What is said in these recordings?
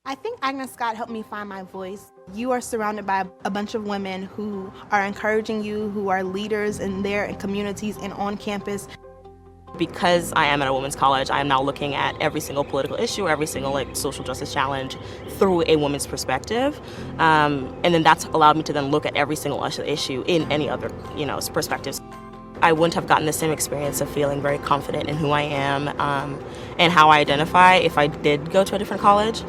I think Agnes Scott helped me find my voice. You are surrounded by a bunch of women who are encouraging you, who are leaders in their communities and on campus. Because I am at a women's college, I am now looking at every single political issue, every single social justice challenge through a woman's perspective. And then that's allowed me to then look at every single issue in any other, perspectives. I wouldn't have gotten the same experience of feeling very confident in who I am and how I identify if I did go to a different college.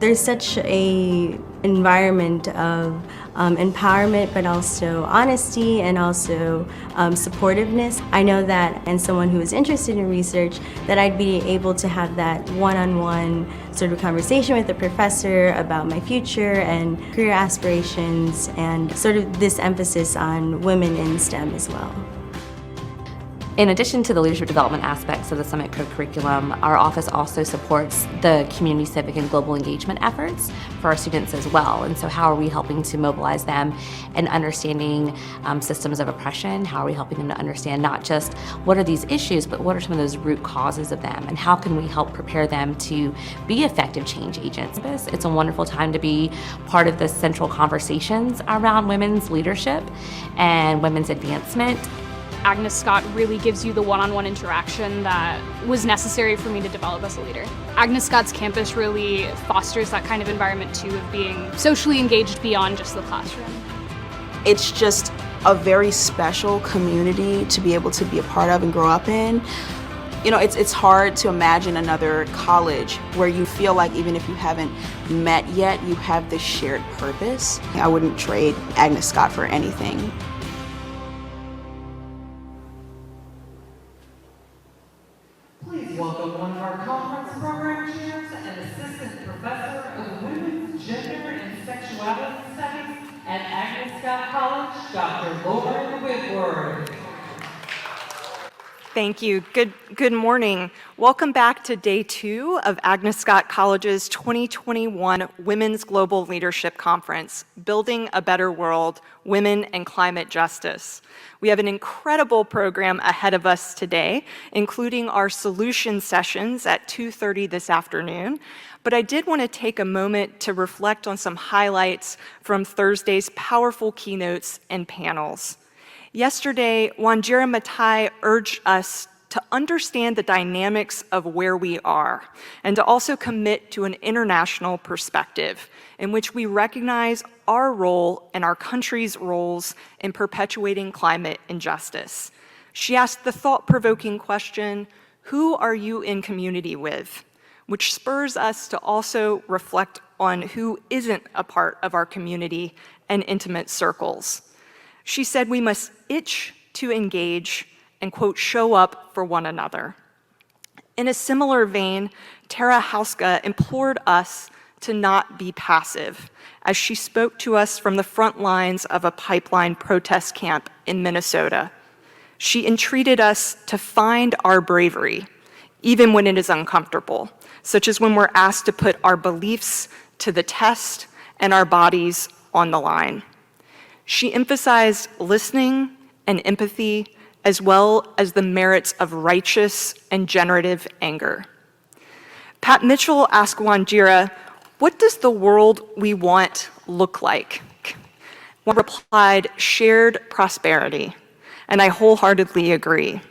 There's such a environment of empowerment, but also honesty and also supportiveness. I know that, and someone who is interested in research, that I'd be able to have that one-on-one sort of conversation with the professor about my future and career aspirations, and sort of this emphasis on women in STEM as well. In addition to the leadership development aspects of the Summit co-curriculum, our office also supports the community civic and global engagement efforts for our students as well. And so how are we helping to mobilize them in understanding systems of oppression? How are we helping them to understand not just what are these issues, but what are some of those root causes of them? And how can we help prepare them to be effective change agents? It's a wonderful time to be part of the central conversations around women's leadership and women's advancement. Agnes Scott really gives you the one-on-one interaction that was necessary for me to develop as a leader. Agnes Scott's campus really fosters that kind of environment too, of being socially engaged beyond just the classroom. It's just a very special community to be able to be a part of and grow up in. It's hard to imagine another college where you feel like even if you haven't met yet, you have this shared purpose. I wouldn't trade Agnes Scott for anything. Please welcome one of our conference program chairs and Assistant Professor of Women's Gender and Sexuality Studies at Agnes Scott College, Dr. Lauren Whitworth. Thank you. Good morning. Welcome back to day 2 of Agnes Scott College's 2021 Women's Global Leadership Conference, Building a Better World, Women and Climate Justice. We have an incredible program ahead of us today, including our solution sessions at 2:30 this afternoon. But I did want to take a moment to reflect on some highlights from Thursday's powerful keynotes and panels. Yesterday, Wanjiku Matai urged us to understand the dynamics of where we are and to also commit to an international perspective in which we recognize our role and our country's roles in perpetuating climate injustice. She asked the thought-provoking question, who are you in community with? Which spurs us to also reflect on who isn't a part of our community and intimate circles. She said we must itch to engage and, quote, show up for one another. In a similar vein, Tara Hauska implored us to not be passive as she spoke to us from the front lines of a pipeline protest camp in Minnesota. She entreated us to find our bravery, even when it is uncomfortable, such as when we're asked to put our beliefs to the test and our bodies on the line. She emphasized listening and empathy, as well as the merits of righteous and generative anger. Pat Mitchell asked Wanjiku, what does the world we want look like? One replied, shared prosperity, and I wholeheartedly agree.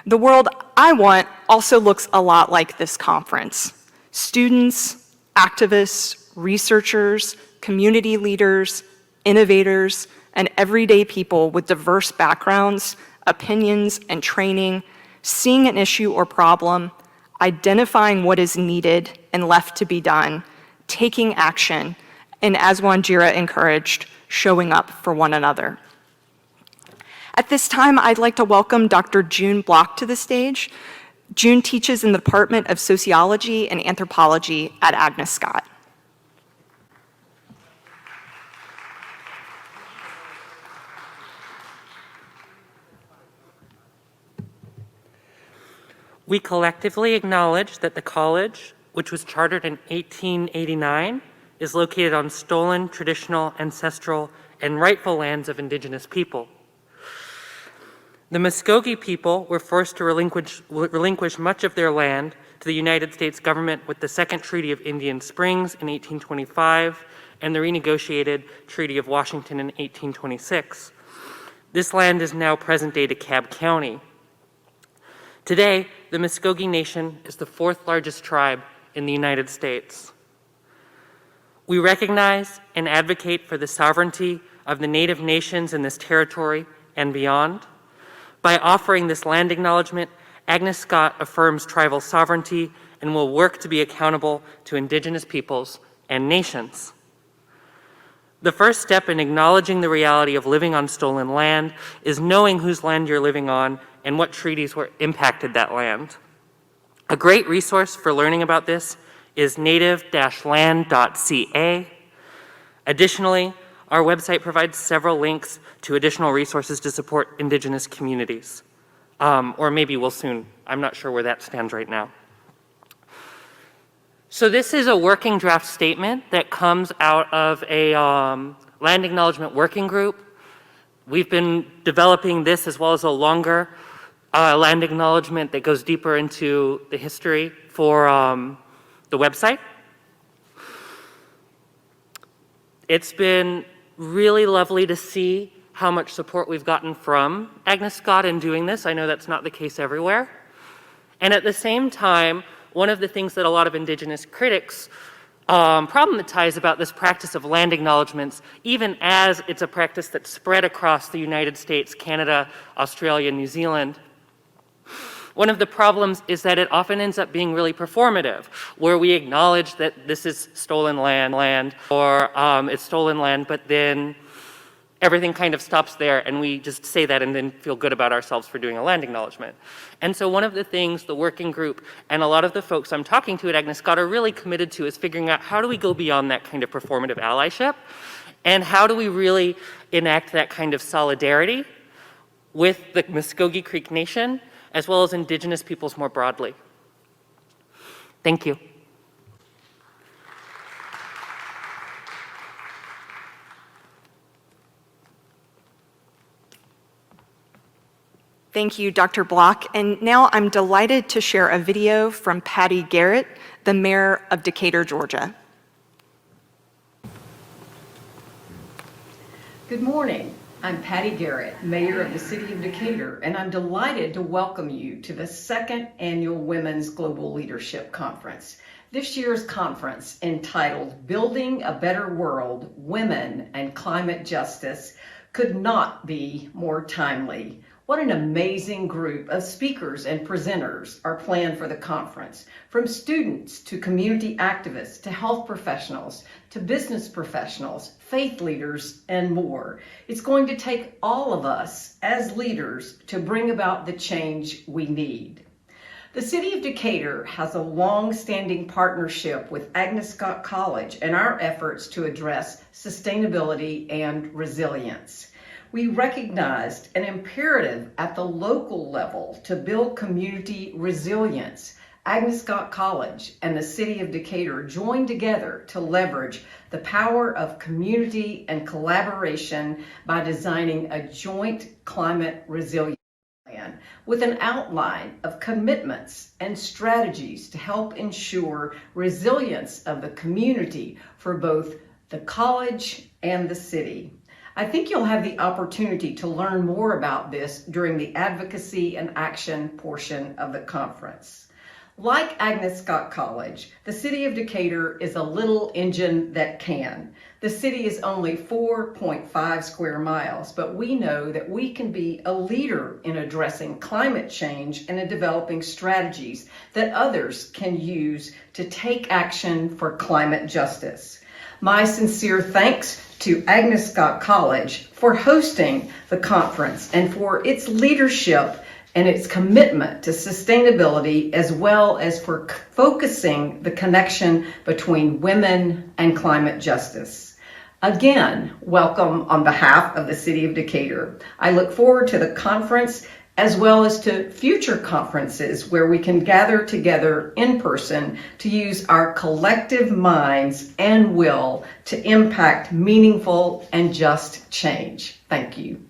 The world I want also looks a lot like this conference. Students, activists, researchers, community leaders, innovators, and everyday people with diverse backgrounds, opinions, and training, seeing an issue or problem, identifying what is needed and left to be done, taking action, and as Wanjiku encouraged, showing up for one another. At this time, I'd like to welcome Dr. June Block to the stage. June teaches in the Department of Sociology and Anthropology at Agnes Scott. We collectively acknowledge that the college, which was chartered in 1889, is located on stolen, traditional, ancestral, and rightful lands of Indigenous people. The Muskogee people were forced to relinquish much of their land to the United States government with the Second Treaty of Indian Springs in 1825 and the renegotiated Treaty of Washington in 1826. This land is now present-day DeKalb County. Today, the Muskogee Nation is the fourth largest tribe in the United States. We recognize and advocate for the sovereignty of the Native nations in this territory and beyond. By offering this land acknowledgement, Agnes Scott affirms tribal sovereignty and will work to be accountable to Indigenous peoples and nations. The first step in acknowledging the reality of living on stolen land is knowing whose land you're living on and what treaties impacted that land. A great resource for learning about this is native-land.ca. Additionally, our website provides several links to additional resources to support Indigenous communities. Or maybe we'll soon. I'm not sure where that stands right now. So this is a working draft statement that comes out of a land acknowledgement working group. We've been developing this as well as a longer land acknowledgement that goes deeper into the history for the website. It's been really lovely to see how much support we've gotten from Agnes Scott in doing this. I know that's not the case everywhere. And at the same time, one of the things that a lot of Indigenous critics problematize about this practice of land acknowledgements, even as it's a practice that's spread across the United States, Canada, Australia, New Zealand, one of the problems is that it often ends up being really performative, where we acknowledge that this is stolen land or it's stolen land, but then everything kind of stops there and we just say that and then feel good about ourselves for doing a land acknowledgement. And so one of the things the working group and a lot of the folks I'm talking to at Agnes Scott are really committed to is figuring out how do we go beyond that kind of performative allyship and how do we really enact that kind of solidarity with the Muskogee Creek Nation as well as Indigenous peoples more broadly. Thank you. Thank you, Dr. Block. And now I'm delighted to share a video from Patty Garrett, the mayor of Decatur, Georgia. Good morning. I'm Patty Garrett, mayor of the city of Decatur, and I'm delighted to welcome you to the second annual Women's Global Leadership Conference. This year's conference, entitled Building a Better World, Women and Climate Justice, could not be more timely. What an amazing group of speakers and presenters are planned for the conference, from students to community activists to health professionals to business professionals, faith leaders, and more. It's going to take all of us as leaders to bring about the change we need. The City of Decatur has a long-standing partnership with Agnes Scott College in our efforts to address sustainability and resilience. We recognized an imperative at the local level to build community resilience. Agnes Scott College and the City of Decatur joined together to leverage the power of community and collaboration by designing a joint climate resilience plan with an outline of commitments and strategies to help ensure resilience of the community for both the college and the city. I think you'll have the opportunity to learn more about this during the advocacy and action portion of the conference. Like Agnes Scott College, the City of Decatur is a little engine that can. The city is only 4.5 square miles, but we know that we can be a leader in addressing climate change and in developing strategies that others can use to take action for climate justice. My sincere thanks to Agnes Scott College for hosting the conference and for its leadership and its commitment to sustainability, as well as for focusing the connection between women and climate justice. Again, welcome on behalf of the City of Decatur. I look forward to the conference as well as to future conferences where we can gather together in person to use our collective minds and will to impact meaningful and just change. Thank you.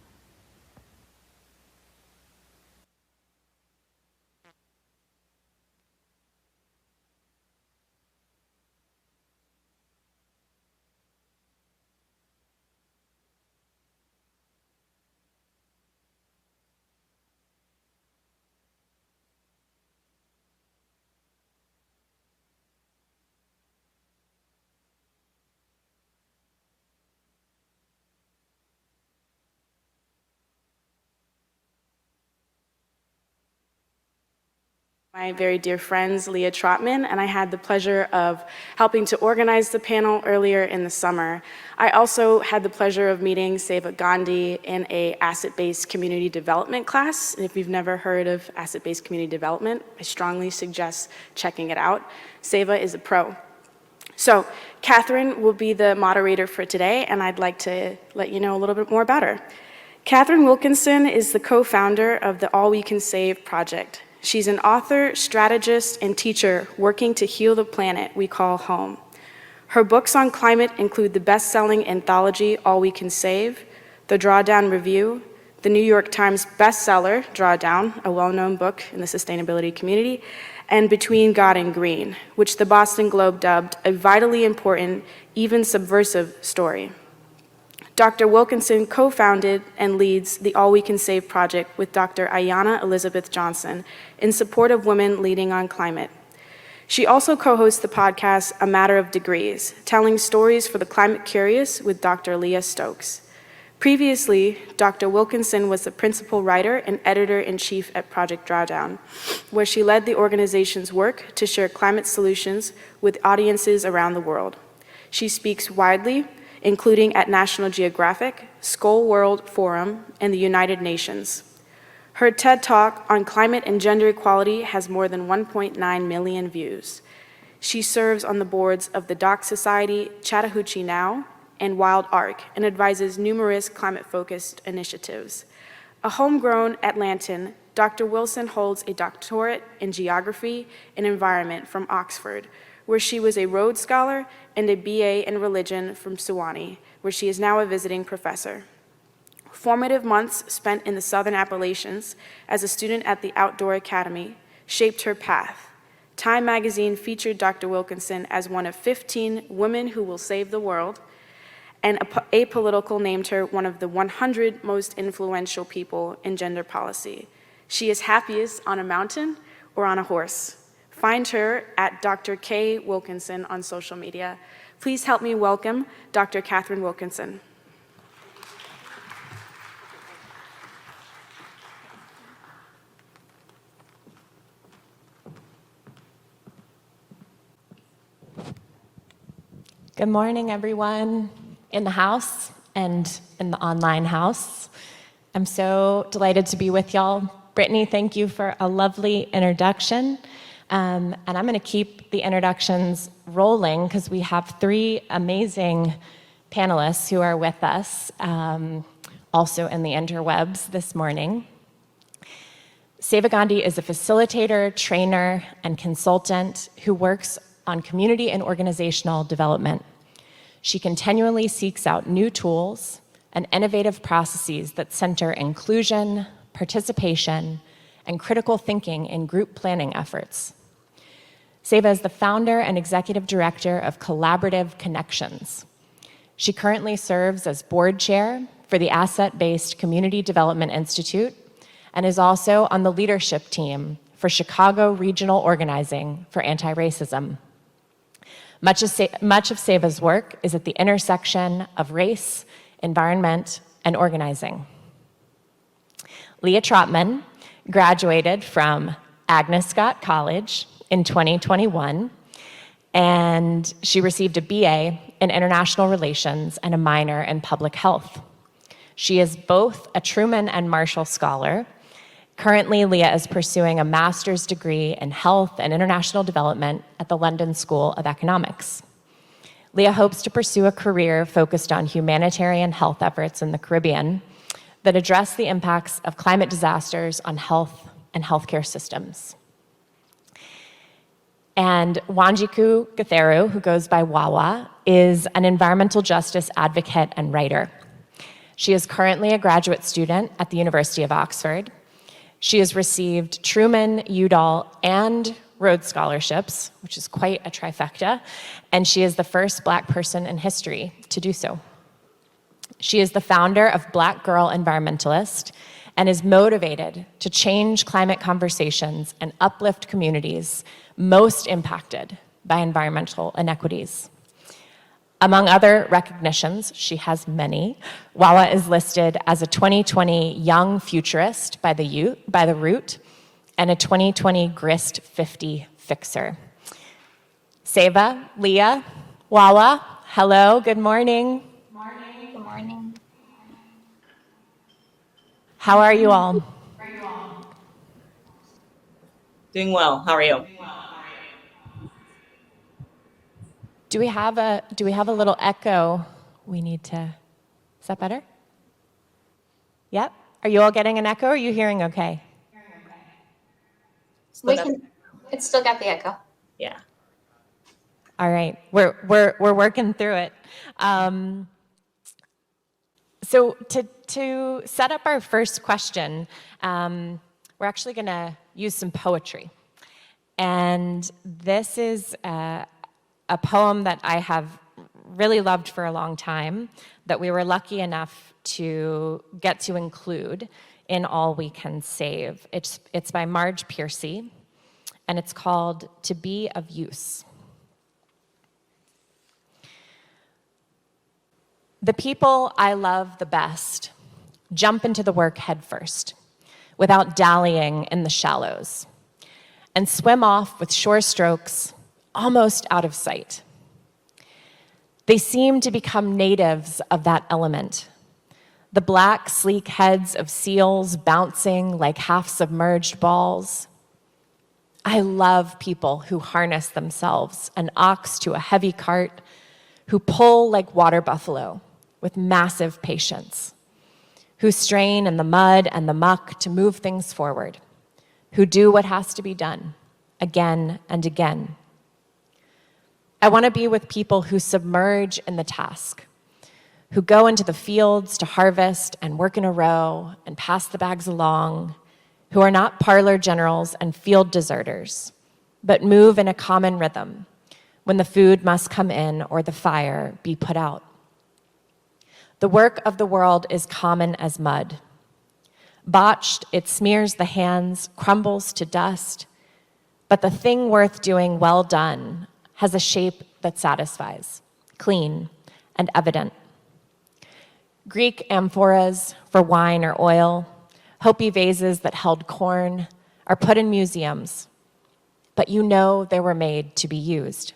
My very dear friends, Leah Trotman, and I had the pleasure of helping to organize the panel earlier in the summer. I also had the pleasure of meeting Seva Gandhi in a asset-based community development class. And if you've never heard of asset-based community development, I strongly suggest checking it out. Seva is a pro. So, Katharine will be the moderator for today, and I'd like to let you know a little bit more about her. Katharine Wilkinson is the co-founder of the All We Can Save project. She's an author, strategist, and teacher working to heal the planet we call home. Her books on climate include the best-selling anthology All We Can Save, The Drawdown Review, the New York Times bestseller Drawdown, a well-known book in the sustainability community, and Between God and Green, which the Boston Globe dubbed a vitally important, even subversive story. Dr. Wilkinson co-founded and leads the All We Can Save project with Dr. Ayanna Elizabeth Johnson in support of women leading on climate. She also co-hosts the podcast A Matter of Degrees, telling stories for the climate curious with Dr. Leah Stokes. Previously, Dr. Wilkinson was the principal writer and editor-in-chief at Project Drawdown, where she led the organization's work to share climate solutions with audiences around the world. She speaks widely, including at National Geographic, Skoll World Forum, and the United Nations. Her TED Talk on climate and gender equality has more than 1.9 million views. She serves on the boards of the Doc Society, Chattahoochee Now, and Wild Arc, and advises numerous climate-focused initiatives. A homegrown Atlantan, Dr. Wilson holds a doctorate in geography and environment from Oxford, where she was a Rhodes Scholar, and a BA in religion from Sewanee, where she is now a visiting professor. Formative months spent in the Southern Appalachians as a student at the Outdoor Academy shaped her path. Time magazine featured Dr. Wilkinson as one of 15 women who will save the world, and Apolitical named her one of the 100 most influential people in gender policy. She is happiest on a mountain or on a horse. Find her at Dr. K. Wilkinson on social media. Please help me welcome Dr. Katharine Wilkinson. Good morning, everyone in the house and in the online house. I'm so delighted to be with y'all. Brittany, thank you for a lovely introduction. And I'm going to keep the introductions rolling because we have three amazing panelists who are with us, also in the interwebs this morning. Seva Gandhi is a facilitator, trainer, and consultant who works on community and organizational development. She continually seeks out new tools and innovative processes that center inclusion, participation, and critical thinking in group planning efforts. Seva is the founder and executive director of Collaborative Connections. She currently serves as board chair for the Asset-Based Community Development Institute and is also on the leadership team for Chicago Regional Organizing for Anti-Racism. Much of Seva's work is at the intersection of race, environment, and organizing. Leah Trotman graduated from Agnes College in 2021, and she received a BA in International Relations and a minor in Public Health. She is both a Truman and Marshall Scholar. Currently, Leah is pursuing a master's degree in Health and International Development at the London School of Economics. Leah hopes to pursue a career focused on humanitarian health efforts in the Caribbean that address the impacts of climate disasters on health and healthcare systems. And Wanjiku Gatheru, who goes by Wawa, is an environmental justice advocate and writer. She is currently a graduate student at the University of Oxford. She has received Truman, Udall, and Rhodes Scholarships, which is quite a trifecta, and she is the first Black person in history to do so. She is the founder of Black Girl Environmentalist and is motivated to change climate conversations and uplift communities most impacted by environmental inequities. Among other recognitions, she has many. Wawa is listed as a 2020 Young Futurist by The Root and a 2020 Grist 50 fixer. Seva, Leah, Wawa, hello, good morning. Good morning. How are you all? Doing well. How are you? Do we have a little echo we need to, is that better? Yep. Are you all getting an echo or are you hearing okay? It's still got the echo. Yeah. All right, we're working through it. So to set up our first question, we're actually going to use some poetry, and this is a poem that I have really loved for a long time that we were lucky enough to get to include in All We Can Save. It's by Marge Piercy, and it's called To Be of Use. The people I love the best jump into the work headfirst, without dallying in the shallows, and swim off with shore strokes almost out of sight. They seem to become natives of that element, the black, sleek heads of seals bouncing like half-submerged balls. I love people who harness themselves, an ox to a heavy cart, who pull like water buffalo, with massive patience, who strain in the mud and the muck to move things forward, who do what has to be done again and again. I want to be with people who submerge in the task, who go into the fields to harvest and work in a row and pass the bags along, who are not parlor generals and field deserters, but move in a common rhythm when the food must come in or the fire be put out. The work of the world is common as mud. Botched, it smears the hands, crumbles to dust, but the thing worth doing well done has a shape that satisfies, clean and evident. Greek amphoras for wine or oil, Hopi vases that held corn are put in museums, but you know they were made to be used.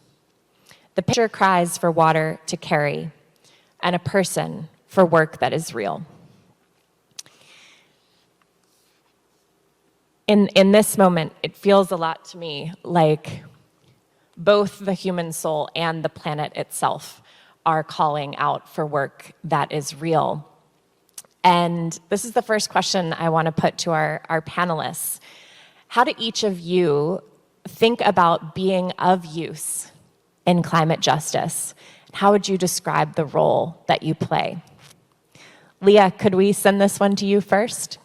The pitcher cries for water to carry, and a person for work that is real. In this moment, it feels a lot to me like both the human soul and the planet itself are calling out for work that is real. And this is the first question I want to put to our panelists. How do each of you think about being of use in climate justice? How would you describe the role that you play? Leah, could we send this one to you first?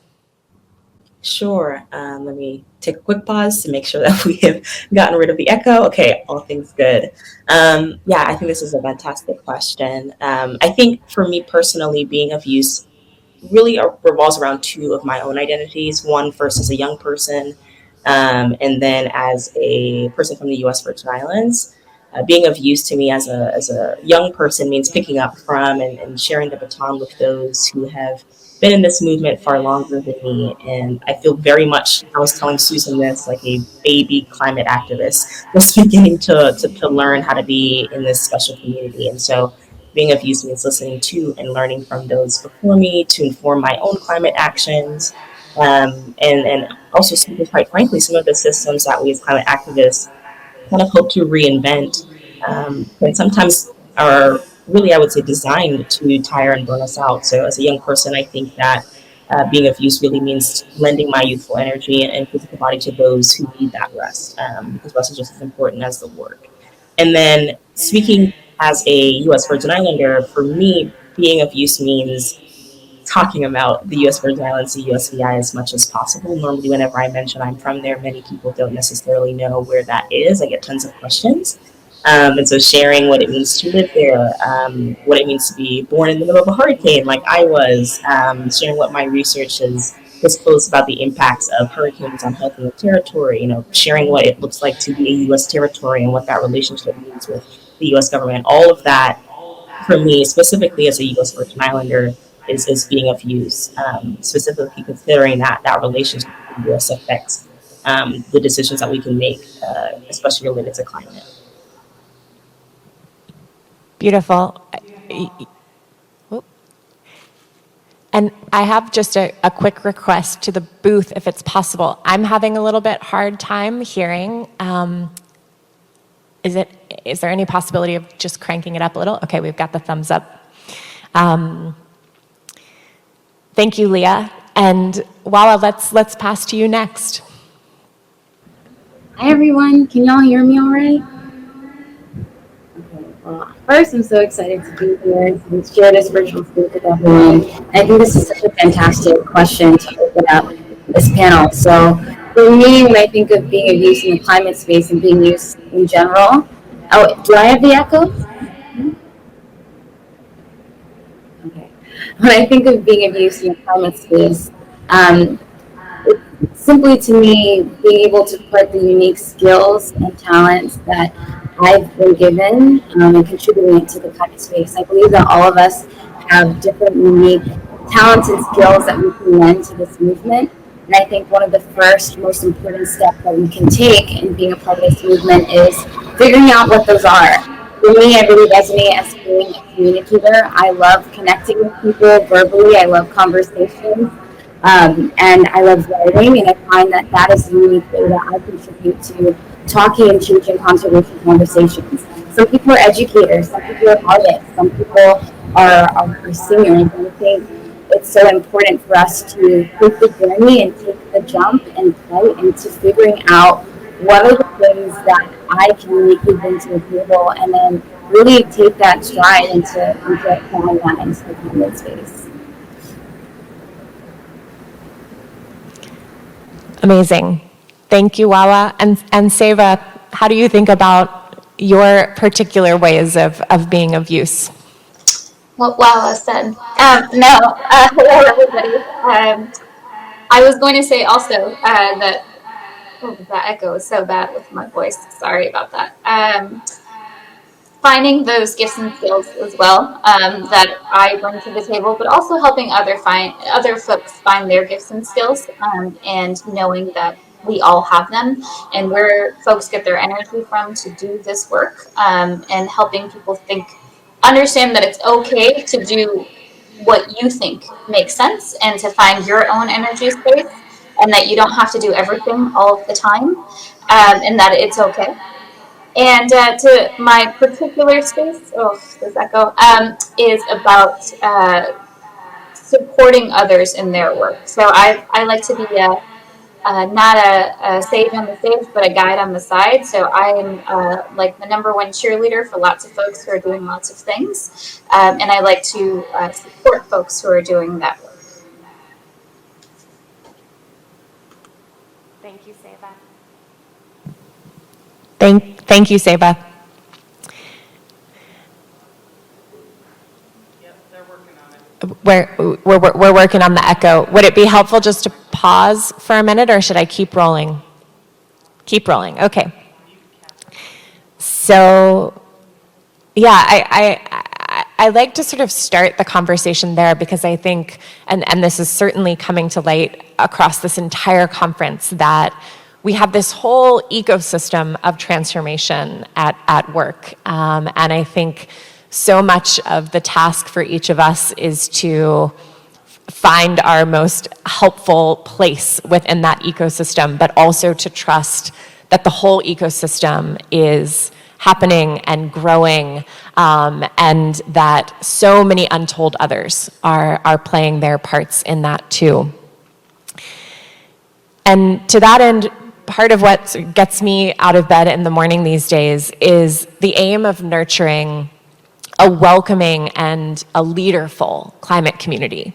Sure. Let me take a quick pause to make sure that we have gotten rid of the echo. Okay, all things good. Yeah, I think this is a fantastic question. I think for me personally, being of use really revolves around two of my own identities. One, first as a young person, and then as a person from the U.S. Virgin Islands. Being of use to me as a young person means picking up from and sharing the baton with those who have been in this movement far longer than me. And I feel very much, I was telling Susan this, like a baby climate activist, just beginning to learn how to be in this special community. And so being of use means listening to and learning from those before me to inform my own climate actions. And also, quite frankly, some of the systems that we as climate activists kind of hope to reinvent, and sometimes are really, I would say, designed to tire and burn us out. So as a young person, I think that being of use really means lending my youthful energy and physical body to those who need that rest, because rest is just as important as the work. And then speaking as a U.S. Virgin Islander, for me, being of use means talking about the U.S. Virgin Islands, the USVI, as much as possible. Normally, whenever I mention I'm from there, many people don't necessarily know where that is. I get tons of questions. And so sharing what it means to live there, what it means to be born in the middle of a hurricane like I was, sharing what my research has disclosed about the impacts of hurricanes on health in the territory, sharing what it looks like to be a U.S. territory and what that relationship means with the U.S. government. All of that, for me, specifically as a U.S. Virgin Islander, is being of use, specifically considering that relationship with the U.S. affects the decisions that we can make, especially related to climate. Beautiful. And I have just a quick request to the booth, if it's possible. I'm having a little bit hard time hearing. Is there any possibility of just cranking it up a little? Okay, we've got the thumbs up. Thank you, Leah. And Wawa, let's pass to you next. Hi, everyone. Can y'all hear me all right? Well, first, I'm so excited to be here and share this virtual space with everyone. I think this is such a fantastic question to open up this panel. So for me, when I think of being of use in the climate space and being used in general, do I have the echo? Okay. When I think of being of use in the climate space, it's simply to me being able to put the unique skills and talents that I've been given and contributing to the climate space. I believe that all of us have different unique talents and skills that we can lend to this movement. And I think one of the first most important steps that we can take in being a part of this movement is figuring out what those are. For me, I really resonate as being a communicator. I love connecting with people verbally. I love conversations. And I love writing, and I find that that is the unique way that I contribute to talking and changing conservation conversations. Some people are educators, some people are artists, some people are singers, and I think it's so important for us to take the journey and take the jump and play into figuring out what are the things that I can uniquely bring to the table, and then really take that stride into applying that into the climate space. Amazing. Thank you, Wawa. And Seva, how do you think about your particular ways of being of use? What Wawa said. Hello everybody. I was going to say also that echo is so bad with my voice. Sorry about that. Finding those gifts and skills as well that I bring to the table, but also helping other folks find their gifts and skills, and knowing that we all have them, and where folks get their energy from to do this work, and helping people understand that it's okay to do what you think makes sense and to find your own energy space, and that you don't have to do everything all of the time, and that it's okay. And to my particular space, this echo, is about supporting others in their work. So I like to be not a sage on the stage, but a guide on the side. So I'm like the #1 cheerleader for lots of folks who are doing lots of things. And I like to support folks who are doing that work. Thank you, Seva. Thank you, Seva. We're working on the echo. Would it be helpful just to pause for a minute, or should I keep rolling? Keep rolling. Okay. So, yeah, I like to sort of start the conversation there, because I think, and this is certainly coming to light across this entire conference, that we have this whole ecosystem of transformation at work. And I think so much of the task for each of us is to find our most helpful place within that ecosystem, but also to trust that the whole ecosystem is happening and growing, and that so many untold others are playing their parts in that too. And to that end, part of what gets me out of bed in the morning these days is the aim of nurturing a welcoming and a leaderful climate community.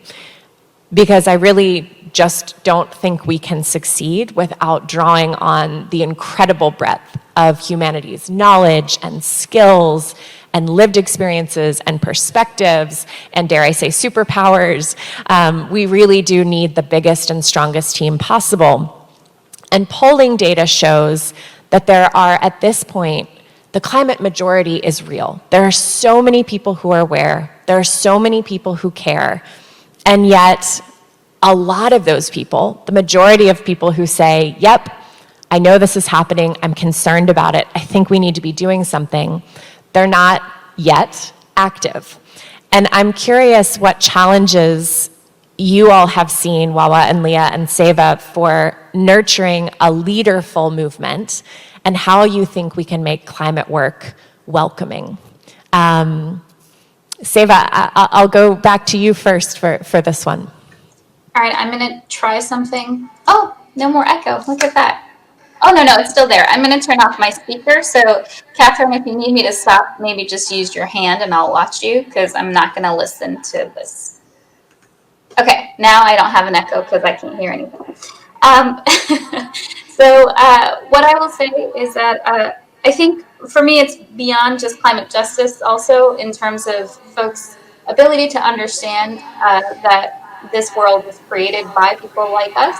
Because I really just don't think we can succeed without drawing on the incredible breadth of humanity's knowledge and skills and lived experiences and perspectives and, dare I say, superpowers. We really do need the biggest and strongest team possible. And polling data shows that there are, at this point, the climate majority is real. There are so many people who are aware. There are so many people who care. And yet, a lot of those people, the majority of people who say, yep, I know this is happening. I'm concerned about it. I think we need to be doing something. They're not yet active. And I'm curious what challenges you all have seen, Wawa and Leah and Seva, for nurturing a leaderful movement, and how you think we can make climate work welcoming. Seva, I'll go back to you first for this one. All right, I'm going to try something. Oh, no more echo. Look at that. Oh, no, it's still there. I'm going to turn off my speaker. So, Katharine, if you need me to stop, maybe just use your hand and I'll watch you, because I'm not going to listen to this. Okay, now I don't have an echo because I can't hear anything. So what I will say is that I think for me it's beyond just climate justice also, in terms of folks' ability to understand that this world was created by people like us,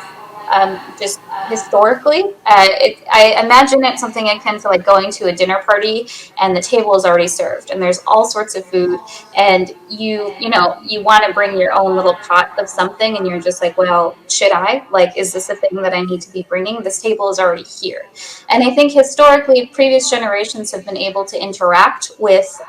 just historically. I imagine it's something akin to like going to a dinner party and the table is already served and there's all sorts of food, and you want to bring your own little pot of something, and you're just like, well, should I? Like, is this a thing that I need to be bringing? This table is already here. And I think historically, previous generations have been able to interact with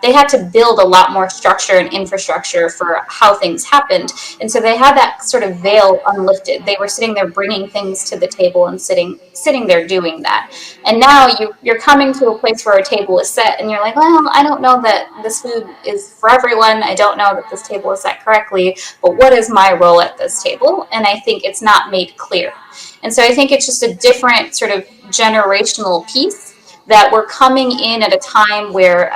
they had to build a lot more structure and infrastructure for how things happened. And so they had that sort of veil unlifted. They were sitting there bringing things to the table and sitting there doing that. And now you're coming to a place where a table is set and you're like, well, I don't know that this food is for everyone. I don't know that this table is set correctly, but what is my role at this table? And I think it's not made clear. And so I think it's just a different sort of generational piece that we're coming in at a time where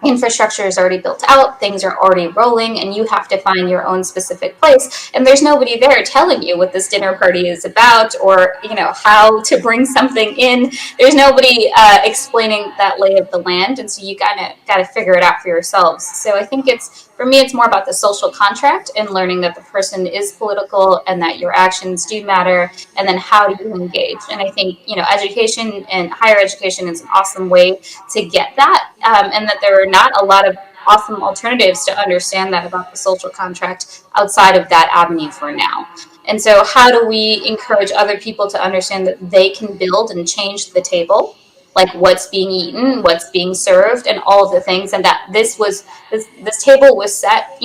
infrastructure is already built out, things are already rolling, and you have to find your own specific place. And there's nobody there telling you what this dinner party is about, or how to bring something in. There's nobody explaining that lay of the land, and so you got to figure it out for yourselves. So I think for me, it's more about the social contract and learning that the person is political and that your actions do matter, and then how do you engage. And I think, education and higher education is an awesome way to get that, and that there are not a lot of awesome alternatives to understand that about the social contract outside of that avenue for now. And so how do we encourage other people to understand that they can build and change the table, like what's being eaten, what's being served, and all of the things, and that this table was set,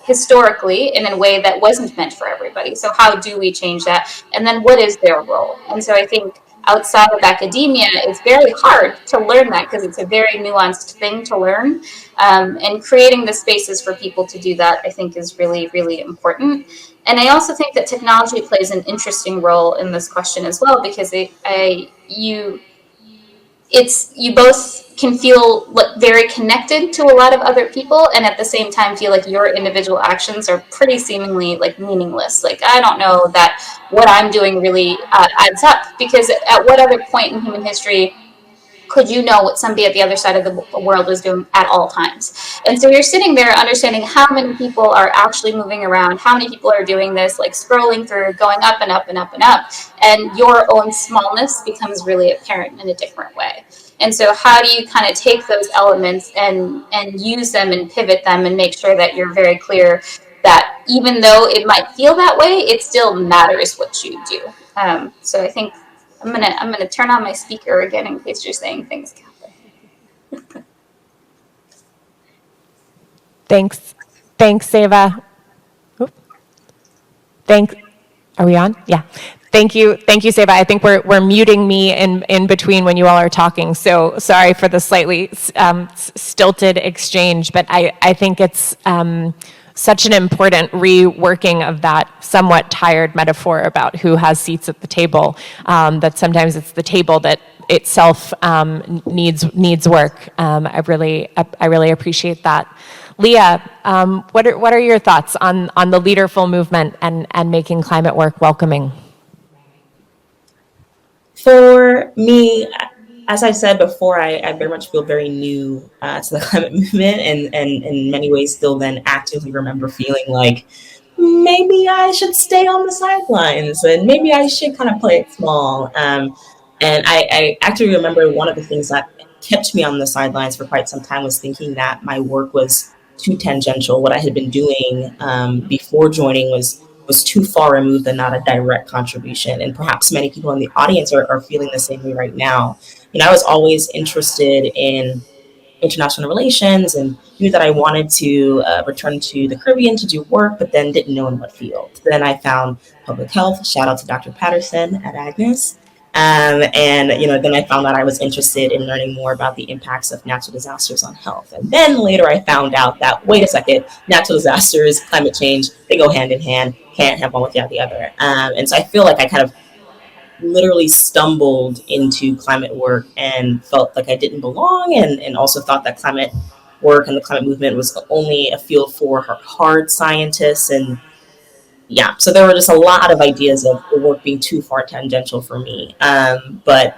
historically in a way that wasn't meant for everybody. So how do we change that? And then what is their role? And so I think outside of academia, it's very hard to learn that, because it's a very nuanced thing to learn. And creating the spaces for people to do that, I think, is really, really important. And I also think that technology plays an interesting role in this question as well, because you both can feel very connected to a lot of other people, and at the same time feel like your individual actions are pretty seemingly meaningless. Like, I don't know that what I'm doing really adds up, because at what other point in human history could you know what somebody at the other side of the world was doing at all times? And so you're sitting there understanding how many people are actually moving around, how many people are doing this, like scrolling through, going up and up and up and up, and your own smallness becomes really apparent in a different way. And so how do you kind of take those elements and use them and pivot them and make sure that you're very clear that even though it might feel that way, it still matters what you do. So I think I'm gonna turn on my speaker again in case you're saying things, Katharine. Thanks, Seva. Are we on? Yeah. Thank you, Seva. I think we're muting me in between when you all are talking. So sorry for the slightly stilted exchange, but I think it's such an important reworking of that somewhat tired metaphor about who has seats at the table, that sometimes it's the table that itself needs work. I really appreciate that. Leah, what are your thoughts on the leaderful movement and making climate work welcoming? For me, as I said before, I very much feel very new to the climate movement, and in many ways still then actively remember feeling like maybe I should stay on the sidelines and maybe I should kind of play it small. And I actually remember one of the things that kept me on the sidelines for quite some time was thinking that my work was too tangential. What I had been doing before joining was was too far removed and not a direct contribution. And perhaps many people in the audience are feeling the same way right now. I was always interested in international relations and knew that I wanted to return to the Caribbean to do work, but then didn't know in what field. Then I found public health. Shout out to Dr. Patterson at Agnes. And then I found that I was interested in learning more about the impacts of natural disasters on health. And then later I found out that, wait a second, natural disasters, climate change, they go hand in hand, can't have one without the other. And so I feel like I kind of literally stumbled into climate work and felt like I didn't belong, and also thought that climate work and the climate movement was only a field for hard scientists. And yeah, so there were just a lot of ideas of the work being too far tangential for me. But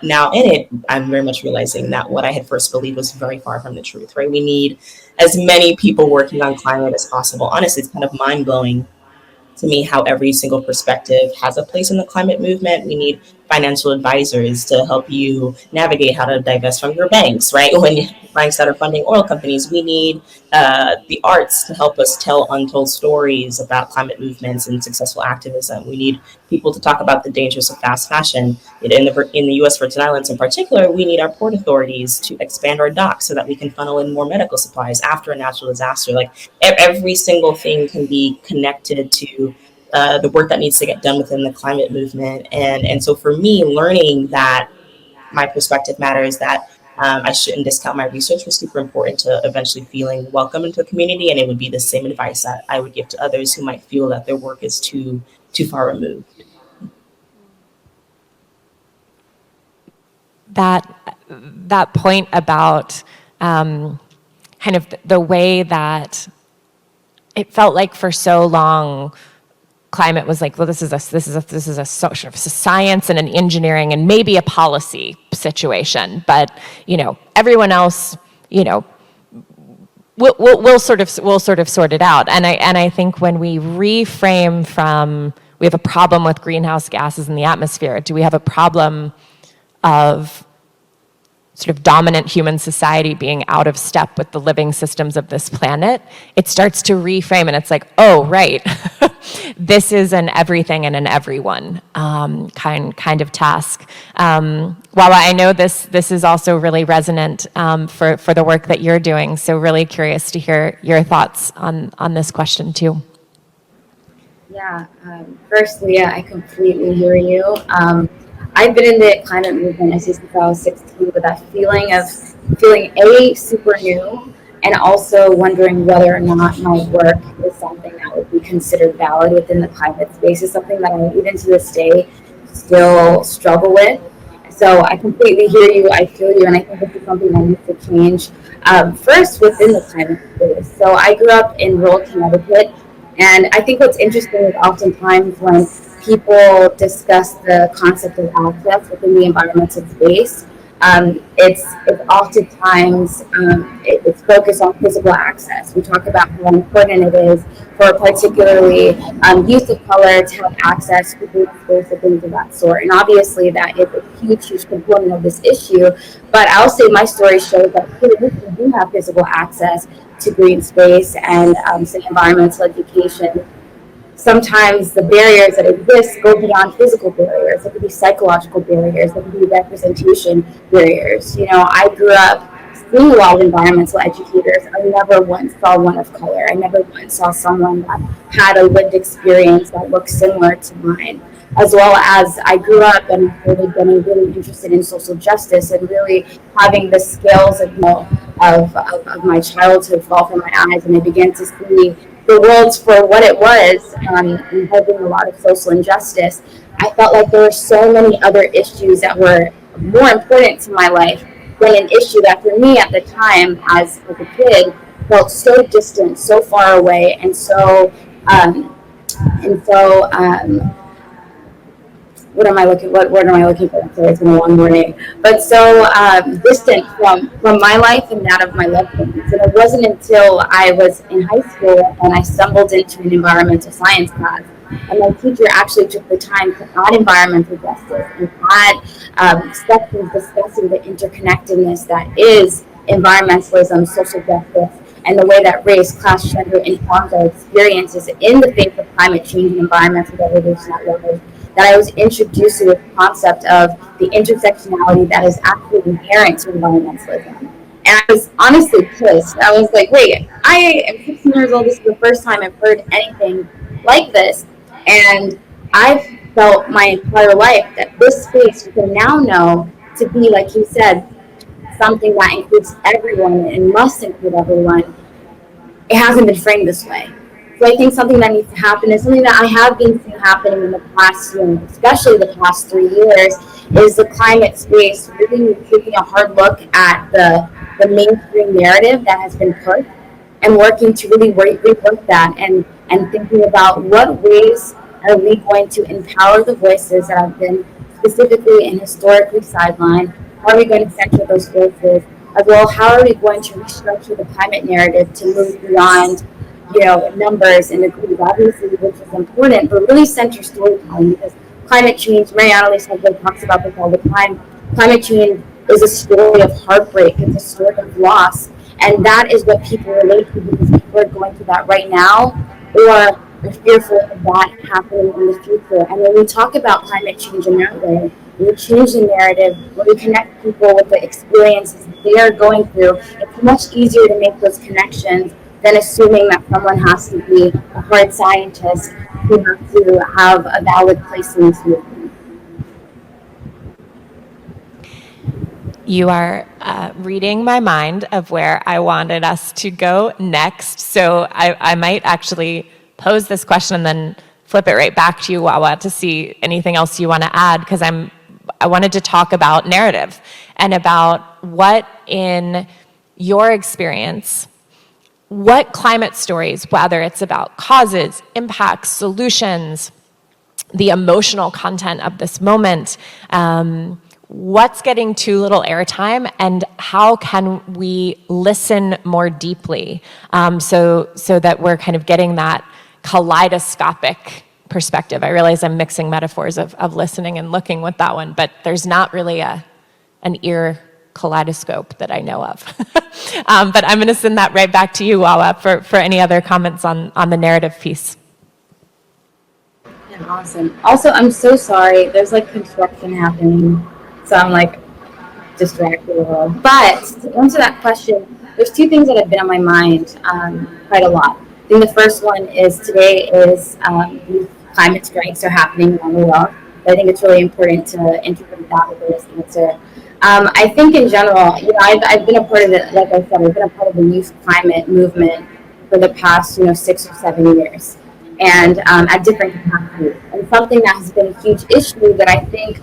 now in it, I'm very much realizing that what I had first believed was very far from the truth, right? We need as many people working on climate as possible. Honestly, it's kind of mind-blowing to me how every single perspective has a place in the climate movement. We need financial advisors to help you navigate how to divest from your banks, right? When banks that are funding oil companies, we need the arts to help us tell untold stories about climate movements and successful activism. We need people to talk about the dangers of fast fashion. In the U.S. Virgin Islands in particular, we need our port authorities to expand our docks so that we can funnel in more medical supplies after a natural disaster. Like every single thing can be connected to the work that needs to get done within the climate movement. And so for me, learning that my perspective matters, that I shouldn't discount my research was super important to eventually feeling welcome into the community. And it would be the same advice that I would give to others who might feel that their work is too far removed. That point about kind of the way that it felt like for so long climate was like, well, this is a science and an engineering and maybe a policy situation, but everyone else, we'll sort of sort it out. And I think when we reframe from we have a problem with greenhouse gases in the atmosphere, do we have a problem of sort of dominant human society being out of step with the living systems of this planet, it starts to reframe, and it's like, oh, right, this is an everything and an everyone kind of task. Wawa, I know this is also really resonant for the work that you're doing, so really curious to hear your thoughts on this question too. Yeah, first, Leah, I completely hear you. I've been in the climate movement, as you since I was 16, with that feeling of feeling super new, and also wondering whether or not my work is something that would be considered valid within the climate space. Is something that I, even to this day, still struggle with. So I completely hear you, I feel you, and I think this is something that needs to change first within the climate space. So I grew up in rural Connecticut, and I think what's interesting is oftentimes when people discuss the concept of access within the environmental space, it's oftentimes it's focused on physical access. We talk about how important it is for particularly youth of color to have access to green space and things of that sort. And obviously that is a huge component of this issue. But I'll say my story shows that we do have physical access to green space and say environmental education. Sometimes the barriers that exist go beyond physical barriers. There could be psychological barriers. There could be representation barriers. I grew up seeing a lot of environmental educators. I never once saw one of color. I never once saw someone that had a lived experience that looked similar to mine. As well as I grew up and really been really interested in social justice and really having the scales of my childhood fall from my eyes, and I began to see the world for what it was, involving a lot of social injustice. I felt like there were so many other issues that were more important to my life than an issue that for me at the time as a kid felt so distant, so far away, and so what am I looking for? Sorry, it's been a long morning. But so distant from my life and that of my loved ones. And it wasn't until I was in high school and I stumbled into an environmental science class. And my teacher actually took the time to add environmental justice and add sections discussing the interconnectedness that is environmentalism, social justice, and the way that race, class, gender informs our experiences in the face of climate change and environmental degradation at large, that I was introduced to the concept of the intersectionality that is actually inherent to environmentalism. And I was honestly pissed. I was like, wait, I am 16 years old. This is the first time I've heard anything like this. And I've felt my entire life that this space, we can now know to be, like you said, something that includes everyone and must include everyone. It hasn't been framed this way. So I think something that needs to happen is something that I have been seeing happening in the past, especially the past 3 years, is the climate space really taking a hard look at the mainstream narrative that has been put and working to really rework that and thinking about what ways are we going to empower the voices that have been specifically and historically sidelined. How are we going to center those voices? As well, how are we going to restructure the climate narrative to move beyond numbers and degrees, obviously, which is important, but really center storytelling, because climate change, Mariana Lee talks about this all the time, climate change is a story of heartbreak, it's a story of loss, and that is what people relate to, because people are going through that right now, or are fearful of that happening in the future. And when we talk about climate change in that way, when we change the narrative, when we connect people with the experiences they are going through, it's much easier to make those connections than assuming that someone has to be a hard scientist who has to have a valid place in this movement. You are reading my mind of where I wanted us to go next. So I might actually pose this question and then flip it right back to you, Wawa, to see anything else you want to add, because I wanted to talk about narrative and about what, in your experience, what climate stories, whether it's about causes, impacts, solutions, the emotional content of this moment, what's getting too little airtime, and how can we listen more deeply, so that we're kind of getting that kaleidoscopic perspective. I realize I'm mixing metaphors of listening and looking with that one, but there's not really an ear kaleidoscope that I know of. But I'm going to send that right back to you, Wawa, for any other comments on the narrative piece. Yeah, awesome. Also, I'm so sorry. There's construction happening, so I'm distracted a little. But to answer that question, there's two things that have been on my mind quite a lot. I think the first one is today is climate strikes are happening around the world. But I think it's really important to integrate that with this answer. I think in general, I've been a part of it, like I said, I've been a part of the youth climate movement for the past, 6 or 7 years, and at different capacities. And something that has been a huge issue that I think,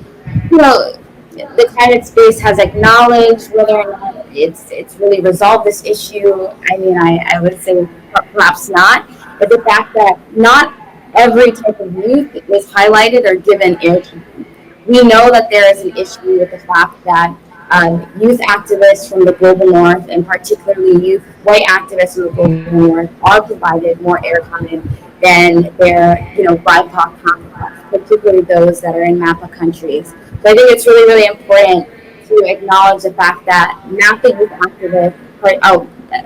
the climate space has acknowledged, whether or not it's really resolved this issue. I mean, I would say perhaps not, but the fact that not every type of youth is highlighted or given airtime. We know that there is an issue with the fact that youth activists from the global north, and particularly white activists from the global north, are provided more airtime than their BIPOC counterparts, particularly those that are in MAPA countries. So I think it's really, really important to acknowledge the fact that MAPA youth activists,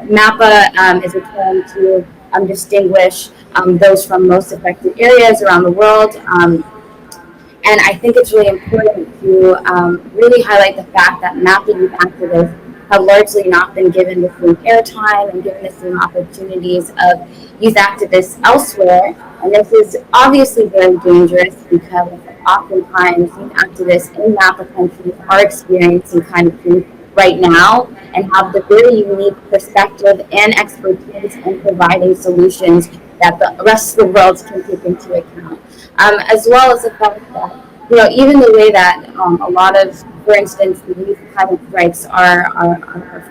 MAPA is a term to distinguish those from most affected areas around the world. And I think it's really important to really highlight the fact that MAPA youth activists have largely not been given the same airtime and given the same opportunities of youth activists elsewhere. And this is obviously very dangerous, because oftentimes youth activists in MAPA countries are experiencing climate change right now and have the very unique perspective and expertise in providing solutions that the rest of the world can take into account. As well as the fact that, even the way that a lot of, for instance, the youth climate strikes are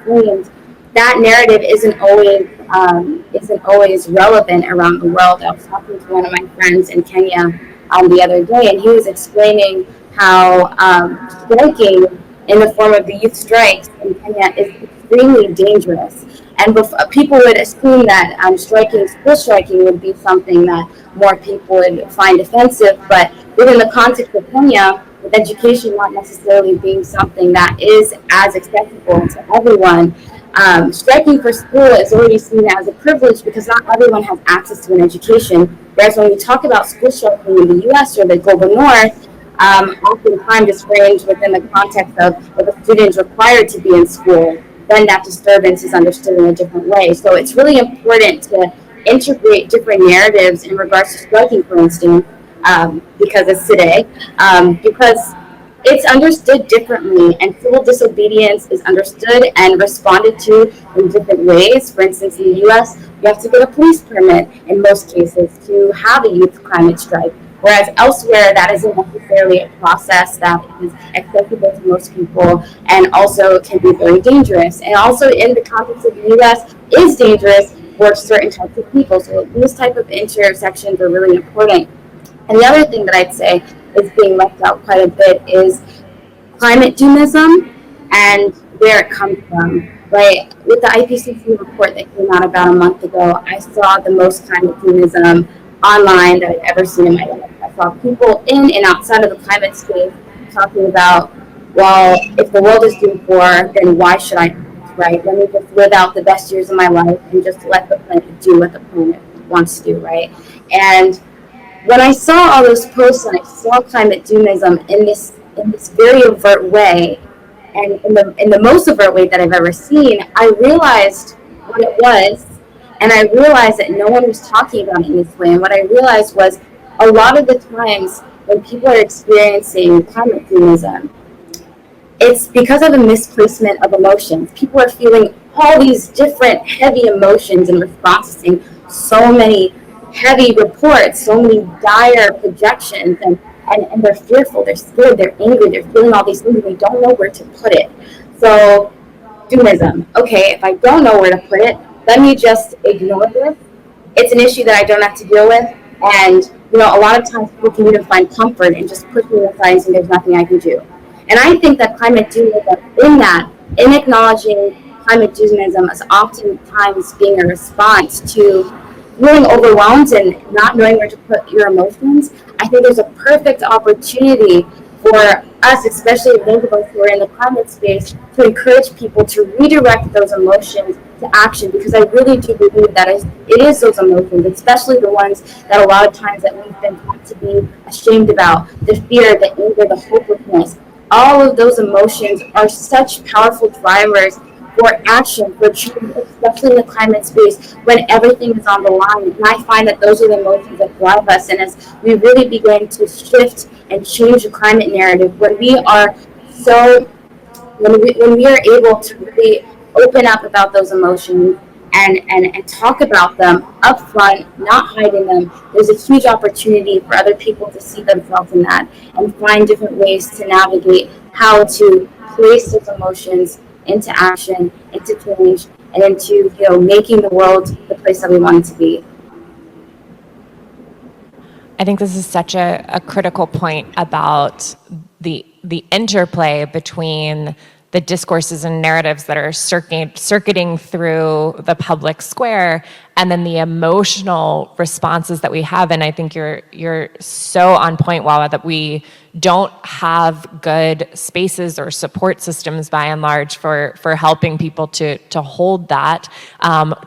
framed, that narrative isn't always relevant around the world. I was talking to one of my friends in Kenya the other day, and he was explaining how striking in the form of the youth strikes in Kenya is extremely dangerous. And people would assume that school striking would be something that more people would find offensive, but within the context of Kenya, with education not necessarily being something that is as accessible to everyone, Striking for school is already seen as a privilege because not everyone has access to an education. Whereas when we talk about school striking in the U.S. or the global north, oftentimes it's framed within the context of if a student is required to be in school, then that disturbance is understood in a different way. So it's really important to integrate different narratives in regards to striking, for instance, because it's today, because it's understood differently, and civil disobedience is understood and responded to in different ways. For instance, in the U.S., you have to get a police permit in most cases to have a youth climate strike, whereas elsewhere, that isn't necessarily a process that is accessible to most people and also can be very dangerous. And also in the context of the U.S. is dangerous for certain types of people. So these type of intersections are really important. And the other thing that I'd say is being left out quite a bit is climate doomism and where it comes from, right? With the IPCC report that came out about a month ago, I saw the most climate doomism online that I've ever seen in my life. I saw people in and outside of the climate space talking about, well, if the world is doomed for, then why should I, right? Let me just live out the best years of my life and just let the planet do what the planet wants to do, right? And when I saw all those posts and I saw climate doomism in this very overt way, and in the most overt way that I've ever seen, I realized what it was, and I realized that no one was talking about it in this way. And what I realized was a lot of the times when people are experiencing climate doomism, it's because of a misplacement of emotions. People are feeling all these different heavy emotions in response to so many heavy reports, so many dire projections, and they're fearful, they're scared, they're angry, they're feeling all these things, and they don't know where to put it. So, doomism. Okay, if I don't know where to put it, let me just ignore this. It's an issue that I don't have to deal with, and a lot of times people can even find comfort in just pushing it aside and saying there's nothing I can do. And I think that climate doomism, in acknowledging climate doomism as oftentimes being a response to feeling overwhelmed and not knowing where to put your emotions, I think there's a perfect opportunity for us, especially those of us who are in the climate space, to encourage people to redirect those emotions to action, because I really do believe that it is those emotions, especially the ones that a lot of times that we've been taught to be ashamed about, the fear, the anger, the hopelessness. All of those emotions are such powerful drivers for action, for change, especially in the climate space when everything is on the line. And I find that those are the emotions that drive us. And as we really begin to shift and change the climate narrative, when we are able to really open up about those emotions and talk about them up front, not hiding them, there's a huge opportunity for other people to see themselves in that and find different ways to navigate how to place those emotions into action, into change, and into making the world the place that we want it to be. I think this is such a critical point about the interplay between the discourses and narratives that are circuiting through the public square, and then the emotional responses that we have. And I think you're so on point, Wawa, that we don't have good spaces or support systems by and large for helping people to hold that,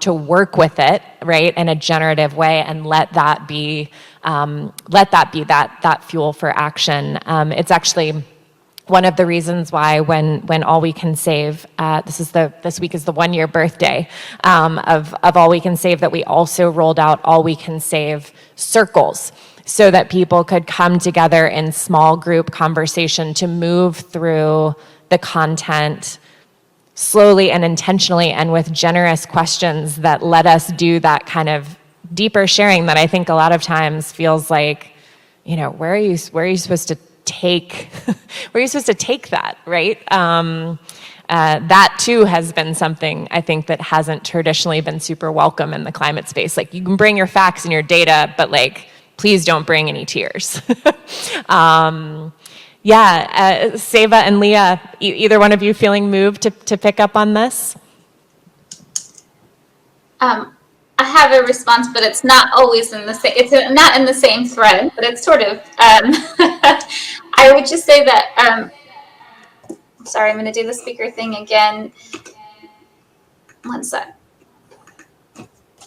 to work with it, right, in a generative way, and let that be that fuel for action. It's actually one of the reasons why when All We Can Save, this week is the 1-year birthday of All We Can Save, that we also rolled out All We Can Save circles, so that people could come together in small group conversation to move through the content slowly and intentionally and with generous questions that let us do that kind of deeper sharing that I think a lot of times feels like, where are you supposed to take where are you supposed to take that, right? That too has been something I think that hasn't traditionally been super welcome in the climate space. Like, you can bring your facts and your data, but please don't bring any tears. Seva and Leah, either one of you feeling moved to pick up on this? I have a response, but it's not always in the same. It's not in the same thread, but it's sort of. I would just say that. Sorry, I'm going to do the speaker thing again. one sec.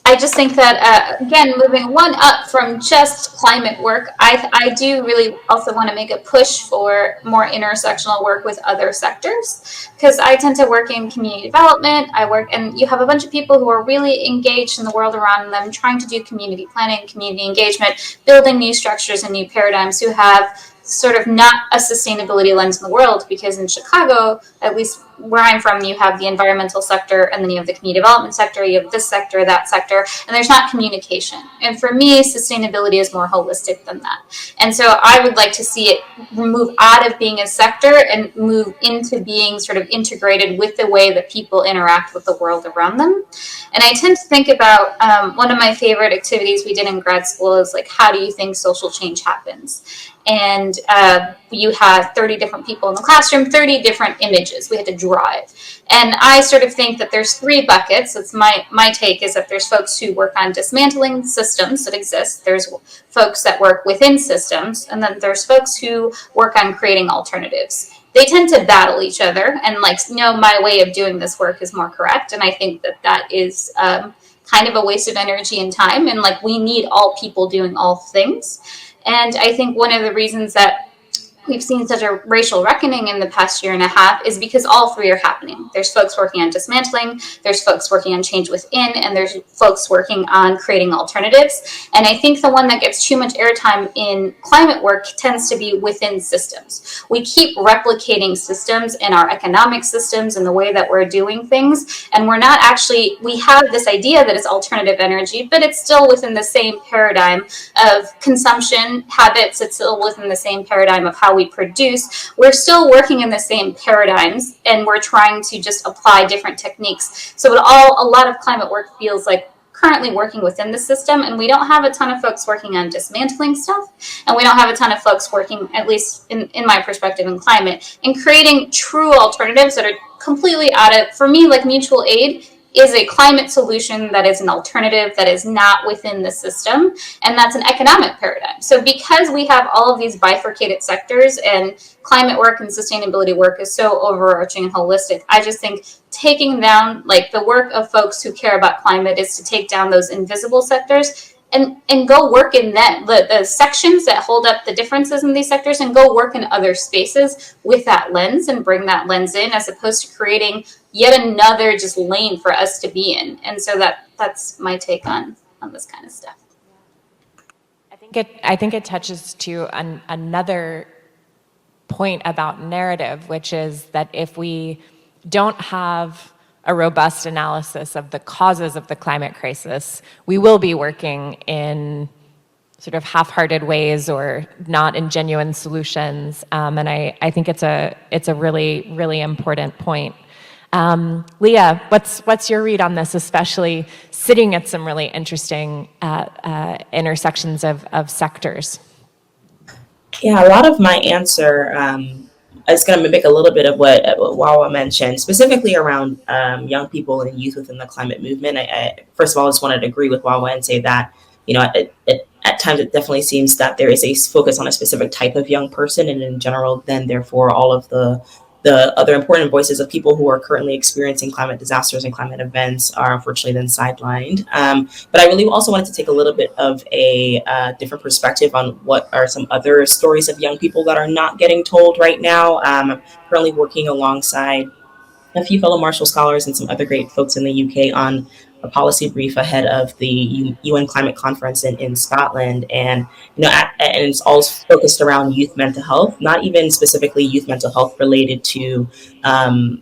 I just think that, again, moving one up from just climate work, I do really also want to make a push for more intersectional work with other sectors, because I tend to work in community development. And you have a bunch of people who are really engaged in the world around them, trying to do community planning, community engagement, building new structures and new paradigms, who have sort of not a sustainability lens in the world, because in Chicago, at least where I'm from, you have the environmental sector, and then you have the community development sector, you have this sector, that sector, and there's not communication. And for me, sustainability is more holistic than that. And so I would like to see it move out of being a sector and move into being sort of integrated with the way that people interact with the world around them. And I tend to think about one of my favorite activities we did in grad school is like, how do you think social change happens? And you had 30 different people in the classroom, 30 different images we had to draw it. And I sort of think that there's three buckets. It's my take is that there's folks who work on dismantling systems that exist. There's folks that work within systems. And then there's folks who work on creating alternatives. They tend to battle each other and like, no, my way of doing this work is more correct. And I think that that is kind of a waste of energy and time. And like, we need all people doing all things. And I think one of the reasons that we've seen such a racial reckoning in the past year and a half is because all three are happening. There's folks working on dismantling, there's folks working on change within, and there's folks working on creating alternatives. And I think the one that gets too much airtime in climate work tends to be within systems. We keep replicating systems in our economic systems and the way that we're doing things. And we're not actually, we have this idea that it's alternative energy, but it's still within the same paradigm of consumption habits. It's still within the same paradigm of how we produce. We're still working in the same paradigms, and we're trying to just apply different techniques. So a lot of climate work feels like currently working within the system, and we don't have a ton of folks working on dismantling stuff, and we don't have a ton of folks working, at least in my perspective in climate, in creating true alternatives that are completely out of, for me, like mutual aid is a climate solution that is an alternative that is not within the system, and that's an economic paradigm. So because we have all of these bifurcated sectors and climate work and sustainability work is so overarching and holistic, I just think taking down, like the work of folks who care about climate is to take down those invisible sectors and go work in them, the sections that hold up the differences in these sectors, and go work in other spaces with that lens and bring that lens in, as opposed to creating yet another just lane for us to be in. And so that's my take on this kind of stuff. I think it touches to another point about narrative, which is that if we don't have a robust analysis of the causes of the climate crisis, we will be working in sort of half-hearted ways or not in genuine solutions. And I think it's a really, really important point. Leah, what's your read on this, especially sitting at some really interesting intersections of sectors? Yeah, a lot of my answer is going to mimic a little bit of what Wawa mentioned, specifically around young people and youth within the climate movement. I first of all, I just wanted to agree with Wawa and say that, you know, at times it definitely seems that there is a focus on a specific type of young person, and in general, then therefore all of the other important voices of people who are currently experiencing climate disasters and climate events are unfortunately then sidelined. But I really also wanted to take a little bit of a different perspective on what are some other stories of young people that are not getting told right now. I'm currently working alongside a few fellow Marshall scholars and some other great folks in the UK on a policy brief ahead of the UN climate conference in Scotland. And, you know, and it's all focused around youth mental health, not even specifically youth mental health related to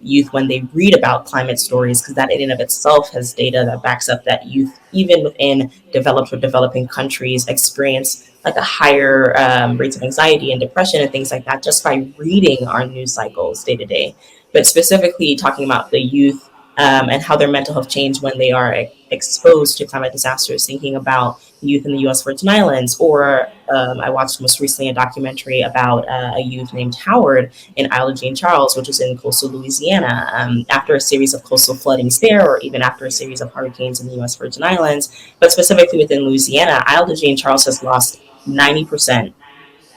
youth when they read about climate stories, because that in and of itself has data that backs up that youth, even within developed or developing countries, experience like a higher rates of anxiety and depression and things like that just by reading our news cycles day to day. But specifically talking about the youth and how their mental health changed when they are exposed to climate disasters, thinking about youth in the U.S. Virgin Islands, or I watched most recently a documentary about a youth named Howard in Isle of St. Charles, which is in coastal Louisiana, after a series of coastal floodings there, or even after a series of hurricanes in the U.S. Virgin Islands. But specifically within Louisiana, Isle of St. Charles has lost 90%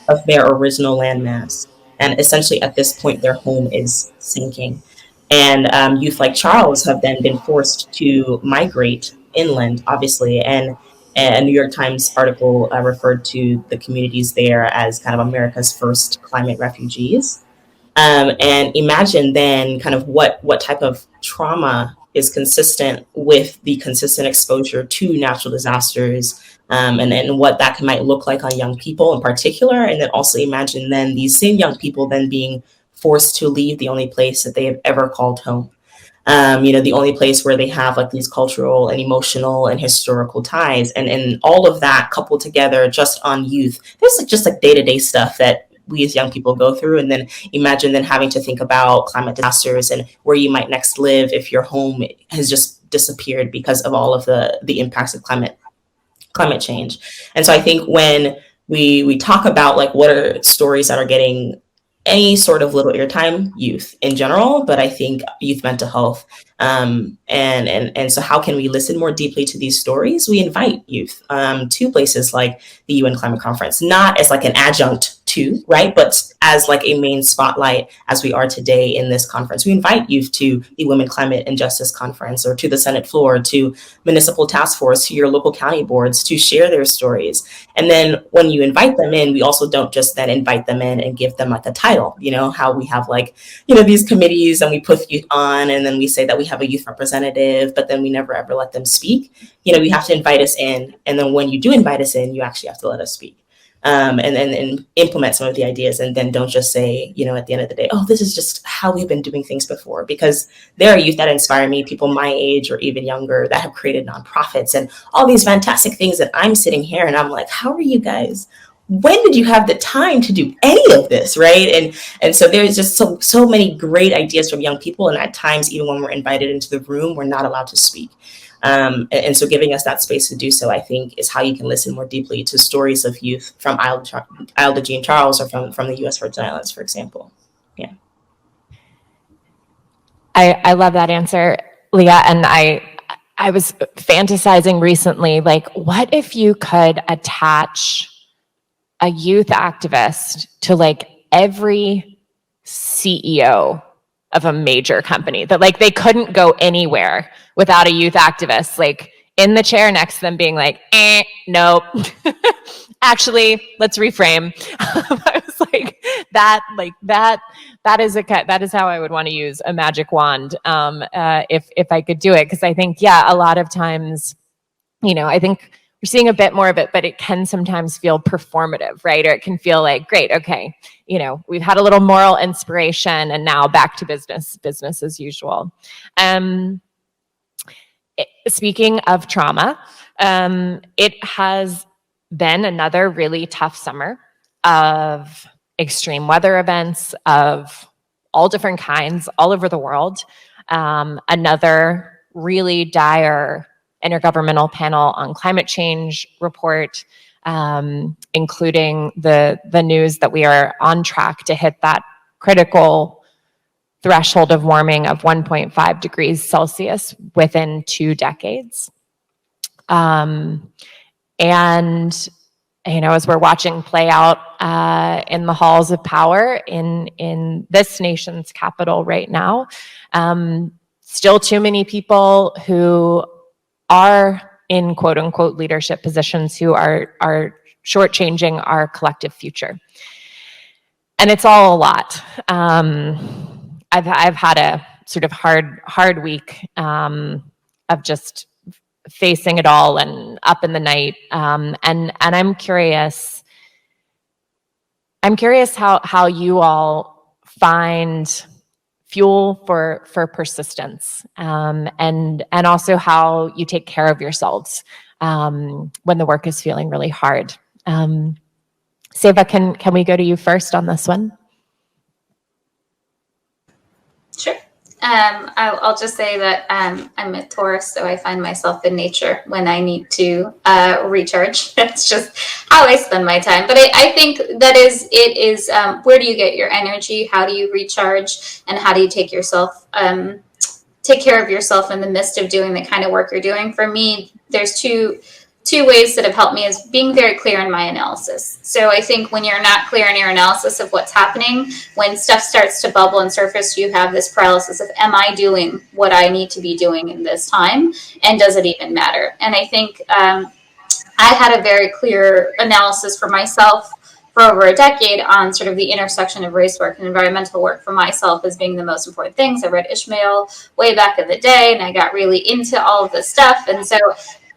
of their original landmass. And essentially at this point, their home is sinking. And youth like Charles have then been forced to migrate inland, obviously. And a New York Times article referred to the communities there as kind of America's first climate refugees. And imagine then kind of what type of trauma is consistent with the consistent exposure to natural disasters, and what that might look like on young people in particular. And then also imagine then these same young people then being forced to leave the only place that they have ever called home. The only place where they have like these cultural and emotional and historical ties, and all of that coupled together just on youth. There's just like day-to-day stuff that we as young people go through. And then imagine then having to think about climate disasters and where you might next live if your home has just disappeared because of all of the impacts of climate change. And so I think when we talk about like what are stories that are getting any sort of little airtime, youth in general, but I think youth mental health. And so how can we listen more deeply to these stories? We invite youth to places like the UN Climate Conference, not as like an adjunct to, right? But as like a main spotlight, as we are today in this conference. We invite youth to the Women Climate and Justice Conference, or to the Senate floor, to municipal task force, to your local county boards, to share their stories. And then when you invite them in, we also don't just then invite them in and give them like a title, how we have like, these committees and we put youth on and then we say that we have a youth representative, but then we never ever let them speak. We have to invite us in. And then when you do invite us in, you actually have to let us speak. And implement some of the ideas, and then don't just say, at the end of the day, oh, this is just how we've been doing things before. Because there are youth that inspire me, people my age or even younger, that have created nonprofits and all these fantastic things that I'm sitting here and I'm like, how are you guys? When did you have the time to do any of this, right? And so there's just so many great ideas from young people, and at times, even when we're invited into the room, we're not allowed to speak. And so giving us that space to do so, I think, is how you can listen more deeply to stories of youth from Isle de Jean Charles or from the U.S. Virgin Islands, for example. Yeah. I love that answer, Leah. And I was fantasizing recently, like, what if you could attach a youth activist to like every CEO of a major company, that like they couldn't go anywhere without a youth activist like in the chair next to them being like, nope. Actually, let's reframe. I was like, that is how I would want to use a magic wand if I could do it. Because I think, a lot of times, I think we're seeing a bit more of it, but it can sometimes feel performative, right? Or it can feel like, great, okay, we've had a little moral inspiration and now back to business as usual. Speaking of trauma, it has been another really tough summer of extreme weather events of all different kinds all over the world. Another really dire intergovernmental panel on climate change report, including the news that we are on track to hit that critical threshold of warming of 1.5 degrees Celsius within 2 decades. And, as we're watching play out in the halls of power in this nation's capital right now, still too many people who are in quote unquote leadership positions who are shortchanging our collective future. And it's all a lot. I've had a sort of hard week of just facing it all and up in the night. And I'm curious how you all find fuel for persistence, and also how you take care of yourselves when the work is feeling really hard. Seva, can we go to you first on this one? Sure. I'll just say that I'm a Taurus, so I find myself in nature when I need to recharge. That's just how I spend my time. But I think it is where do you get your energy? How do you recharge? And how do you take care of yourself in the midst of doing the kind of work you're doing? For me, there's two two ways that have helped me is being very clear in my analysis. So I think when you're not clear in your analysis of what's happening, when stuff starts to bubble and surface, you have this paralysis of, am I doing what I need to be doing in this time? And does it even matter? And I think I had a very clear analysis for myself for over a decade on sort of the intersection of race work and environmental work for myself as being the most important things. I read Ishmael way back in the day, and I got really into all of this stuff. And so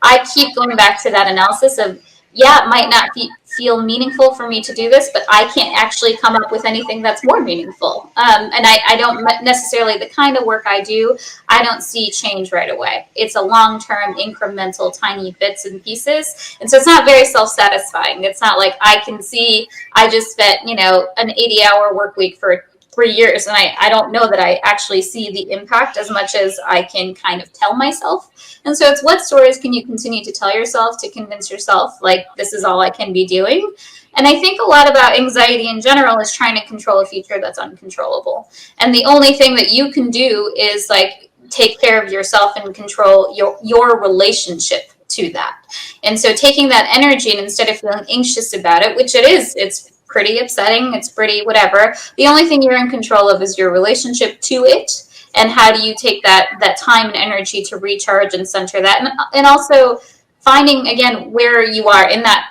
I keep going back to that analysis of, yeah, it might not feel meaningful for me to do this, but I can't actually come up with anything that's more meaningful. And I don't necessarily, the kind of work I do, I don't see change right away. It's a long-term, incremental, tiny bits and pieces. And so it's not very self-satisfying. It's not like I can see I just spent, an 80-hour work week for 3 years, and I don't know that I actually see the impact as much as I can kind of tell myself. And so it's, what stories can you continue to tell yourself to convince yourself, like, this is all I can be doing? And I think a lot about anxiety in general is trying to control a future that's uncontrollable. And the only thing that you can do is, like, take care of yourself and control your relationship to that. And so taking that energy, and instead of feeling anxious about it, which it is, it's pretty upsetting, it's pretty whatever, the only thing you're in control of is your relationship to it, and how do you take that time and energy to recharge and center that, and also finding, again, where you are in that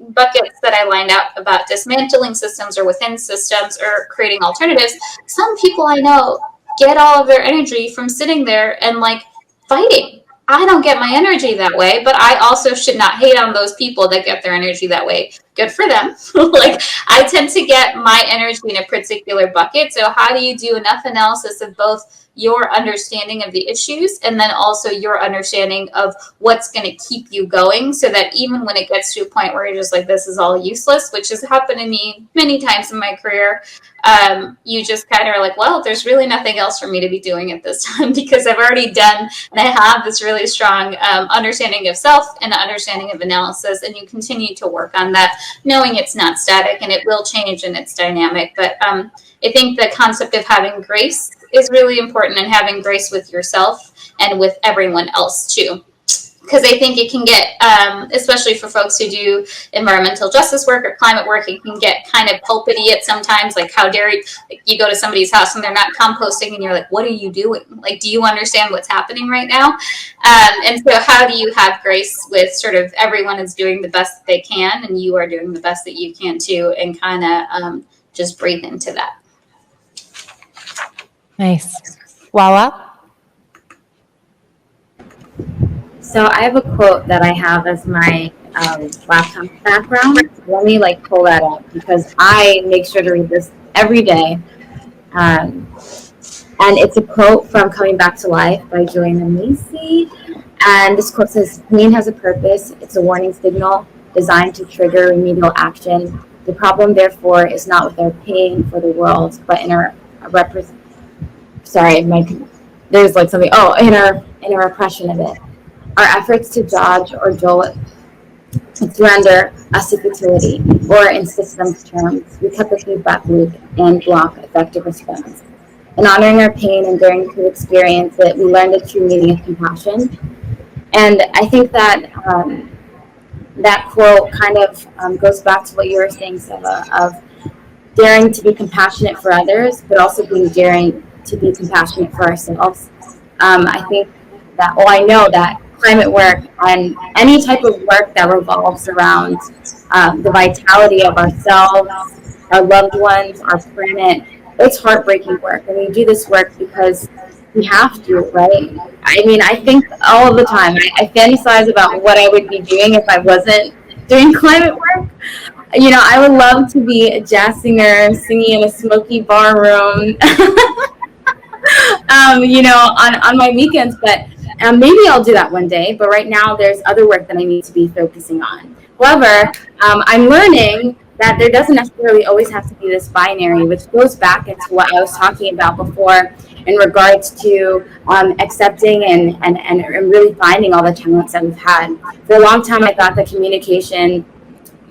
buckets that I lined out about dismantling systems or within systems or creating alternatives. Some people I know get all of their energy from sitting there and, like, fighting. I don't get my energy that way, but I also should not hate on those people that get their energy that way. Good for them. Like, I tend to get my energy in a particular bucket. So how do you do enough analysis of both your understanding of the issues and then also your understanding of what's going to keep you going, so that even when it gets to a point where you're just like, this is all useless, which has happened to me many times in my career, you just kind of are like, well, there's really nothing else for me to be doing at this time, because I've already done, and I have this really strong understanding of self and understanding of analysis, and you continue to work on that, knowing it's not static and it will change and it's dynamic. But I think the concept of having grace is really important, and having grace with yourself and with everyone else too. Because I think it can get, especially for folks who do environmental justice work or climate work, it can get kind of pulpity at sometimes. Like, how dare you, like, you go to somebody's house and they're not composting and you're like, what are you doing? Like, do you understand what's happening right now? And so how do you have grace with sort of everyone is doing the best that they can, and you are doing the best that you can too, and kind of just breathe into that. Nice. Wawa? So I have a quote that I have as my laptop background. Let me pull that up, because I make sure to read this every day. And it's a quote from Coming Back to Life by Joanna Macy. And this quote says, "Pain has a purpose. It's a warning signal designed to trigger remedial action. The problem, therefore, is not with our pain for the world, but in our in our repression of it. Our efforts to dodge or dull it, to render us futility, or in systems terms, we cut the feedback loop and block effective response. In honoring our pain and daring to experience it, we learn the true meaning of compassion." And I think that that quote kind of goes back to what you were saying, Seva, of daring to be compassionate for others, but also being daring to be compassionate for ourselves. I think that, I know that climate work and any type of work that revolves around the vitality of ourselves, our loved ones, our planet, it's heartbreaking work. And we do this work because we have to, right? I mean, I think all of the time, I fantasize about what I would be doing if I wasn't doing climate work. I would love to be a jazz singer singing in a smoky bar room, on my weekends, but maybe I'll do that one day. But right now, there's other work that I need to be focusing on. However, I'm learning that there doesn't necessarily always have to be this binary, which goes back into what I was talking about before in regards to accepting and really finding all the talents that we've had. For a long time, I thought that communication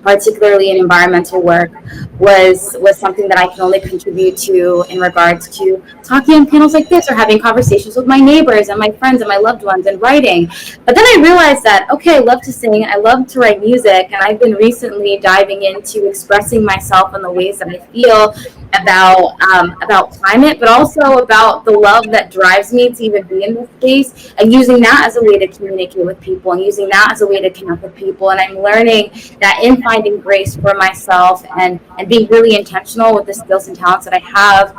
particularly in environmental work, was something that I can only contribute to in regards to talking on panels like this or having conversations with my neighbors and my friends and my loved ones and writing. But then I realized that, okay, I love to sing, I love to write music, and I've been recently diving into expressing myself in the ways that I feel about climate, but also about the love that drives me to even be in this space, and using that as a way to communicate with people and using that as a way to connect with people. And I'm learning that in finding grace for myself and being really intentional with the skills and talents that I have,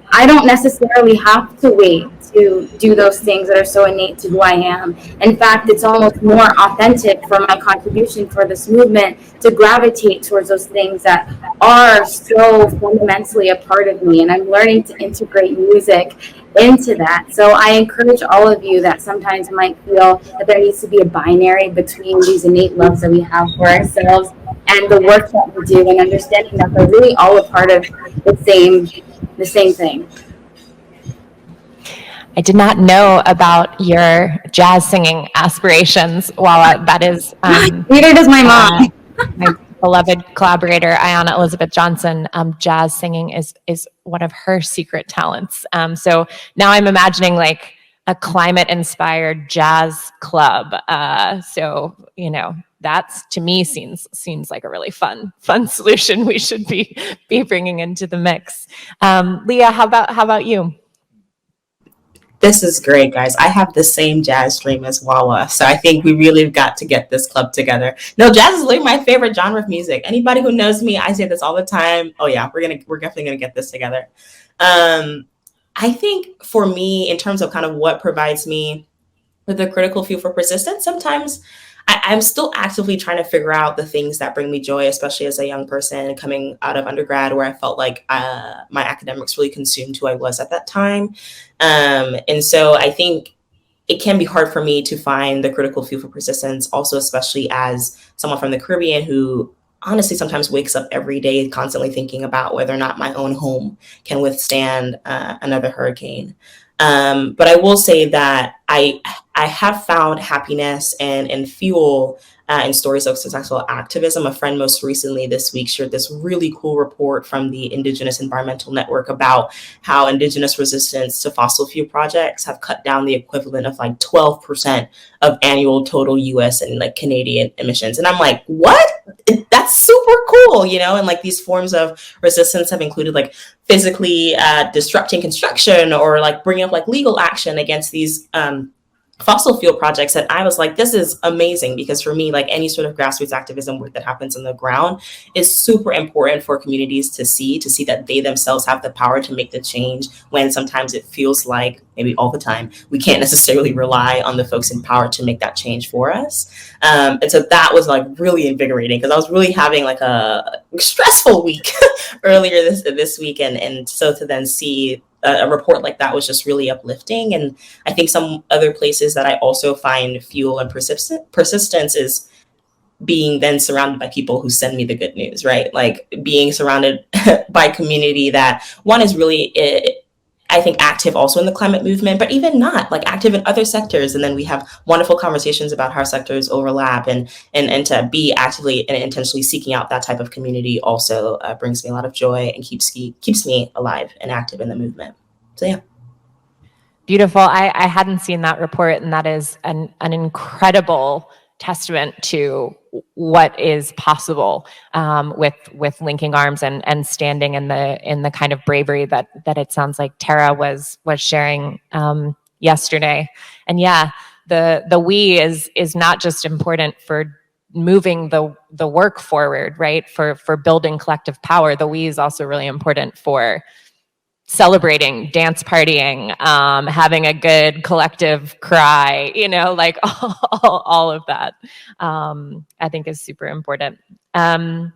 I don't necessarily have to wait to do those things that are so innate to who I am. In fact, it's almost more authentic for my contribution for this movement to gravitate towards those things that are so fundamentally a part of me. And I'm learning to integrate music into that. So I encourage all of you that sometimes might feel that there needs to be a binary between these innate loves that we have for ourselves and the work that we do, and understanding that they're really all a part of the same thing. I did not know about your jazz singing aspirations, Wawa. That is neither does my mom. My beloved collaborator, Ayanna Elizabeth Johnson. Jazz singing is one of her secret talents. So now I'm imagining like a climate-inspired jazz club. So that's, to me, seems like a really fun solution we should be bringing into the mix. Leah, how about you? This is great, guys. I have the same jazz dream as Wawa, so I think we really have got to get this club together. No, jazz is literally my favorite genre of music. Anybody who knows me, I say this all the time. Oh yeah, we're definitely gonna get this together. I think for me, in terms of kind of what provides me with a critical fuel for persistence, sometimes I'm still actively trying to figure out the things that bring me joy, especially as a young person coming out of undergrad, where I felt like my academics really consumed who I was at that time. And so I think it can be hard for me to find the critical fuel for persistence, also, especially as someone from the Caribbean who honestly sometimes wakes up every day constantly thinking about whether or not my own home can withstand another hurricane. But I will say that I have found happiness and fuel in stories of successful activism. A friend most recently this week shared this really cool report from the Indigenous Environmental Network about how Indigenous resistance to fossil fuel projects have cut down the equivalent of like 12% of annual total US and like Canadian emissions. And I'm like, what? That's super cool, and like these forms of resistance have included like physically disrupting construction or like bringing up like legal action against these fossil fuel projects. And I was like, this is amazing, because for me, like any sort of grassroots activism work that happens on the ground is super important for communities to see that they themselves have the power to make the change, when sometimes it feels like, maybe all the time, we can't necessarily rely on the folks in power to make that change for us. And so that was like really invigorating, because I was really having like a stressful week earlier this week. And so to then see a report like that was just really uplifting. And I think some other places that I also find fuel and persistence is being then surrounded by people who send me the good news, right? Like being surrounded by community that one is really, I think, active also in the climate movement, but even not, like active in other sectors. And then we have wonderful conversations about how sectors overlap, and to be actively and intentionally seeking out that type of community also brings me a lot of joy and keeps me alive and active in the movement. So yeah. Beautiful. I hadn't seen that report, and that is an incredible testament to what is possible with linking arms and standing in the kind of bravery that it sounds like Tara was sharing yesterday. And yeah, the we is not just important for moving the work forward, right? For building collective power. The we is also really important for celebrating, dance partying, having a good collective cry, like all of that, I think is super important. I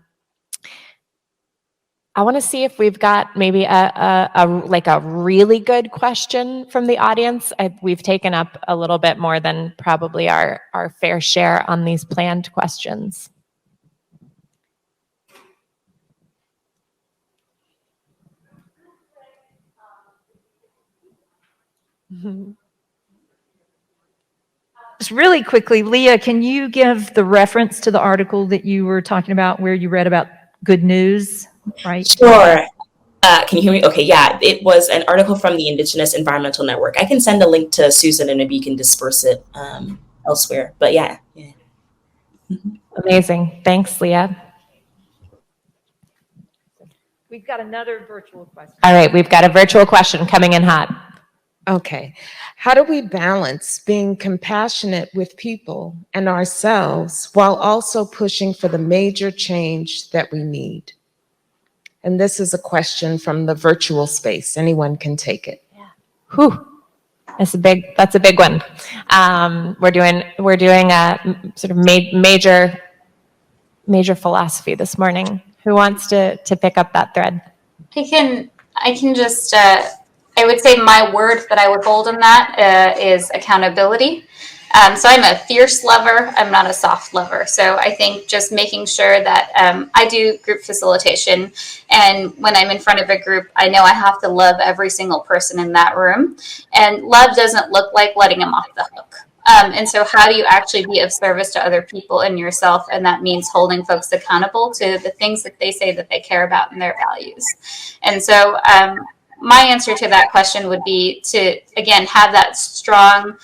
want to see if we've got maybe a really good question from the audience. We've taken up a little bit more than probably our fair share on these planned questions. Just really quickly, Leah, can you give the reference to the article that you were talking about where you read about good news, right? Sure. Can you hear me? Okay, yeah. It was an article from the Indigenous Environmental Network. I can send a link to Susan and maybe you can disperse it elsewhere. But yeah. Amazing. Thanks, Leah. We've got another virtual question. All right, we've got a virtual question coming in hot. Okay. How do we balance being compassionate with people and ourselves while also pushing for the major change that we need? And this is a question from the virtual space. Anyone can take it. Whew. That's a big one. We're doing a sort of major philosophy this morning. Who wants to pick up that thread? I can just, I would say my word that I would hold in that is accountability. So I'm a fierce lover. I'm not a soft lover. So I think just making sure that I do group facilitation. And when I'm in front of a group, I know I have to love every single person in that room. And love doesn't look like letting them off the hook. And so how do you actually be of service to other people and yourself? And that means holding folks accountable to the things that they say that they care about and their values. And so my answer to that question would be to, again, have that strong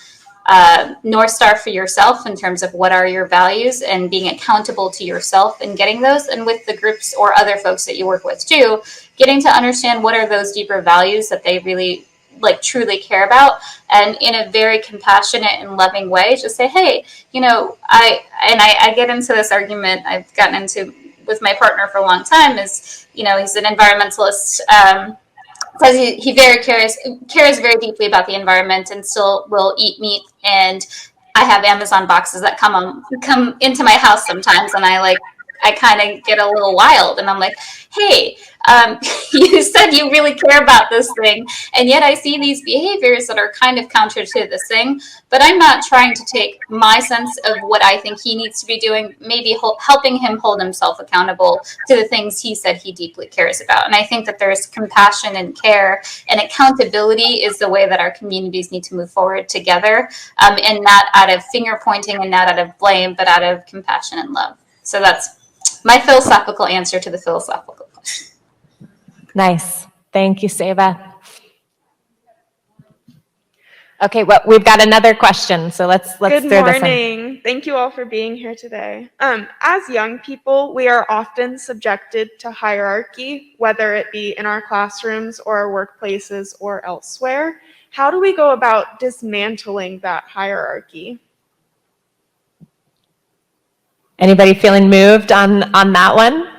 North Star for yourself in terms of what are your values and being accountable to yourself and getting those. And with the groups or other folks that you work with too, getting to understand what are those deeper values that they really truly care about, and in a very compassionate and loving way, just say, hey, I get into this argument I've gotten into with my partner for a long time is, he's an environmentalist, because he very cares very deeply about the environment and still will eat meat. And I have Amazon boxes that come into my house sometimes, and I kind of get a little wild, and I'm like, hey, you said you really care about this thing, and yet I see these behaviors that are kind of counter to this thing, but I'm not trying to take my sense of what I think he needs to be doing, maybe helping him hold himself accountable to the things he said he deeply cares about. And I think that there's compassion and care and accountability is the way that our communities need to move forward together, and not out of finger pointing and not out of blame, but out of compassion and love. So that's my philosophical answer to the philosophical question. Nice. Thank you, Seva. Okay, well, we've got another question, so let's Good throw this in. morning. Thank you all for being here today. As young people, we are often subjected to hierarchy, whether it be in our classrooms or our workplaces or elsewhere. How do we go about dismantling that hierarchy? Anybody feeling moved on that one?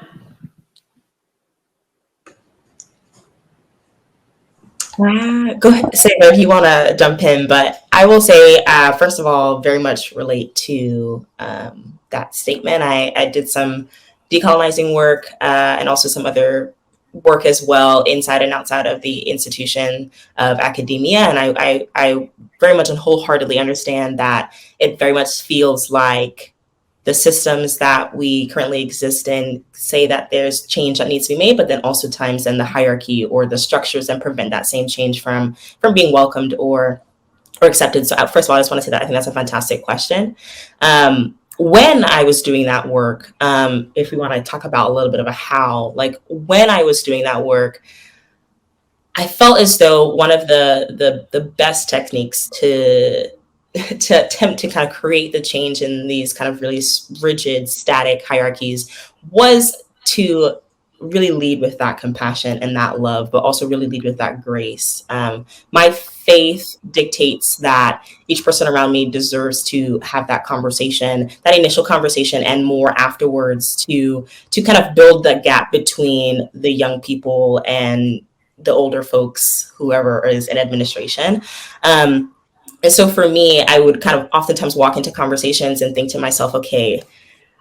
Go ahead, Seva, if you want to jump in, but I will say, first of all, very much relate to that statement. I did some decolonizing work and also some other work as well inside and outside of the institution of academia. And I very much and wholeheartedly understand that it very much feels like the systems that we currently exist in say that there's change that needs to be made, but then also times then the hierarchy or the structures that prevent that same change from being welcomed or accepted. So first of all, I just want to say that I think that's a fantastic question. When I was doing that work, if we want to talk about a little bit of a how, when I was doing that work, I felt as though one of the best techniques to attempt to kind of create the change in these kind of really rigid, static hierarchies was to really lead with that compassion and that love, but also really lead with that grace. My faith dictates that each person around me deserves to have that conversation, that initial conversation, and more afterwards to kind of build the gap between the young people and the older folks, whoever is in administration. And so for me, I would kind of oftentimes walk into conversations and think to myself, okay,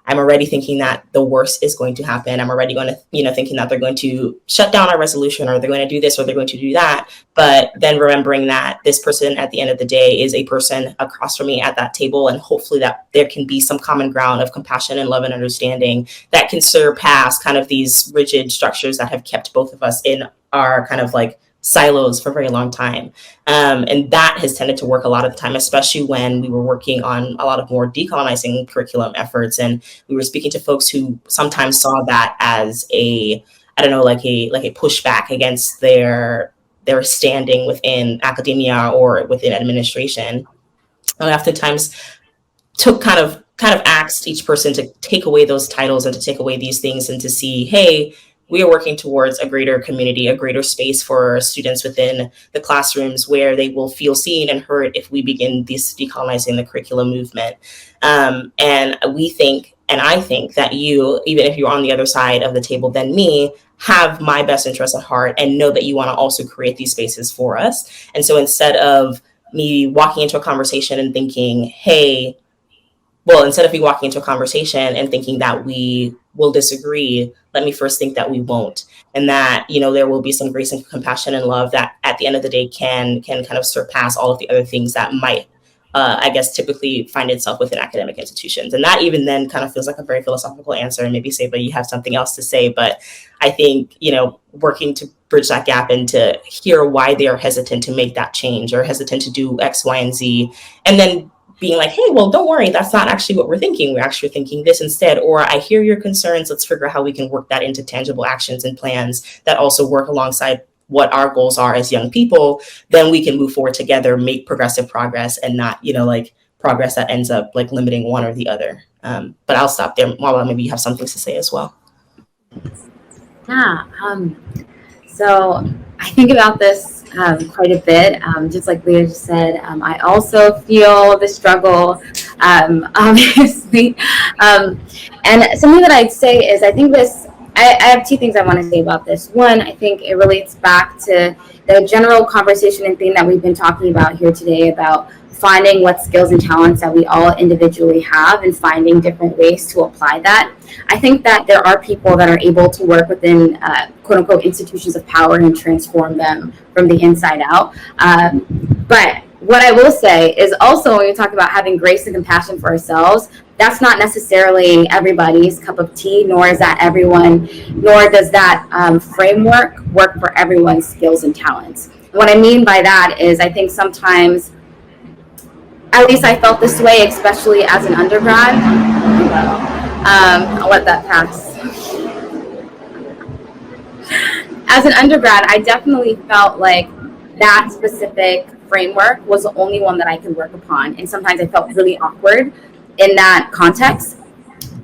I'm already thinking that the worst is going to happen. I'm already going to, thinking that they're going to shut down our resolution, or they're going to do this, or they're going to do that. But then remembering that this person at the end of the day is a person across from me at that table, and hopefully that there can be some common ground of compassion and love and understanding that can surpass kind of these rigid structures that have kept both of us in our kind of silos for a very long time. And that has tended to work a lot of the time, especially when we were working on a lot of more decolonizing curriculum efforts. And we were speaking to folks who sometimes saw that as a pushback against their standing within academia or within administration. And oftentimes kind of asked each person to take away those titles and to take away these things and to see, hey, we are working towards a greater community, a greater space for students within the classrooms where they will feel seen and heard if we begin this decolonizing the curriculum movement. And I think that you, even if you're on the other side of the table than me, have my best interests at heart and know that you want to also create these spaces for us. And so instead of me walking into a conversation and thinking, instead of me walking into a conversation and thinking that we will disagree, let me first think that we won't. And that, there will be some grace and compassion and love that at the end of the day can kind of surpass all of the other things that might, typically find itself within academic institutions. And that even then kind of feels like a very philosophical answer. And maybe Seva, you have something else to say, but I think, working to bridge that gap and to hear why they are hesitant to make that change or hesitant to do X, Y, and Z, and then being like, hey, well, don't worry, that's not actually what we're thinking. We're actually thinking this instead. Or I hear your concerns. Let's figure out how we can work that into tangible actions and plans that also work alongside what our goals are as young people. Then we can move forward together, make progressive progress and not, progress that ends up limiting one or the other. But I'll stop there. Wawa, maybe you have something to say as well. Yeah. So I think about this quite a bit. Just like Leah just said, I also feel the struggle, obviously. And something that I'd say is I think I have two things I want to say about this. One, I think it relates back to the general conversation and thing that we've been talking about here today about finding what skills and talents that we all individually have and finding different ways to apply that. I think that there are people that are able to work within quote unquote institutions of power and transform them from the inside out. But what I will say is also when we talk about having grace and compassion for ourselves, that's not necessarily everybody's cup of tea, nor does that framework work for everyone's skills and talents. What I mean by that is I think sometimes, at least I felt this way, especially as an undergrad. I'll let that pass. As an undergrad, I definitely felt like that specific framework was the only one that I could work upon. And sometimes I felt really awkward in that context.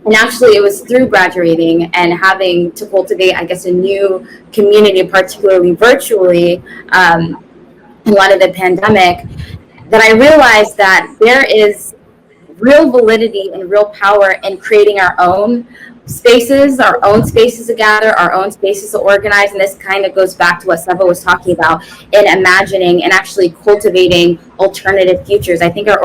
And actually, it was through graduating and having to cultivate, a new community, particularly virtually, in light of the pandemic, that I realized that there is real validity and real power in creating our own spaces to gather, our own spaces to organize. And this kind of goes back to what Seva was talking about in imagining and actually cultivating alternative futures. I think our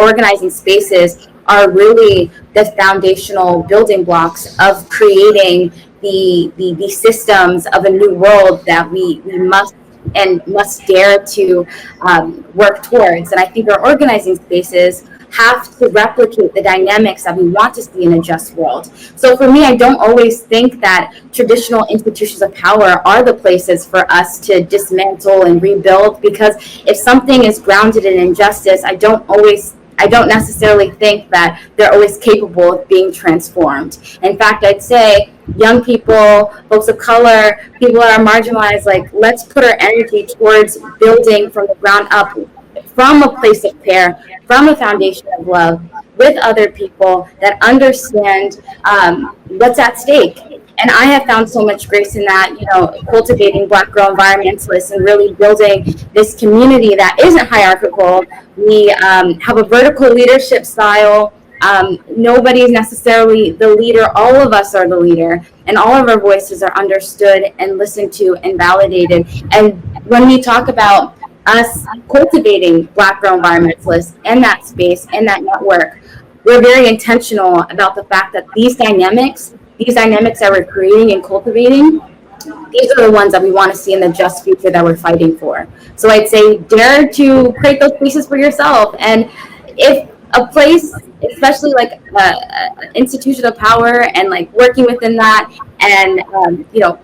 organizing spaces are really the foundational building blocks of creating the systems of a new world that we must dare to work towards. And I think our organizing spaces have to replicate the dynamics that we want to see in a just world. So for me, I don't always think that traditional institutions of power are the places for us to dismantle and rebuild, because if something is grounded in injustice, I don't necessarily think that they're always capable of being transformed. In fact, I'd say young people, folks of color, people that are marginalized, let's put our energy towards building from the ground up, from a place of care, from a foundation of love, with other people that understand what's at stake. And I have found so much grace in that, cultivating Black girl environmentalists and really building this community that isn't hierarchical. We have a vertical leadership style. Nobody's necessarily the leader. All of us are the leader, and all of our voices are understood and listened to and validated. And when we talk about us cultivating Black girl environmentalists and that space and that network, we're very intentional about the fact that these dynamics that we're creating and cultivating, these are the ones that we want to see in the just future that we're fighting for. So I'd say dare to create those spaces for yourself. And if a place especially like institutional power and like working within that and,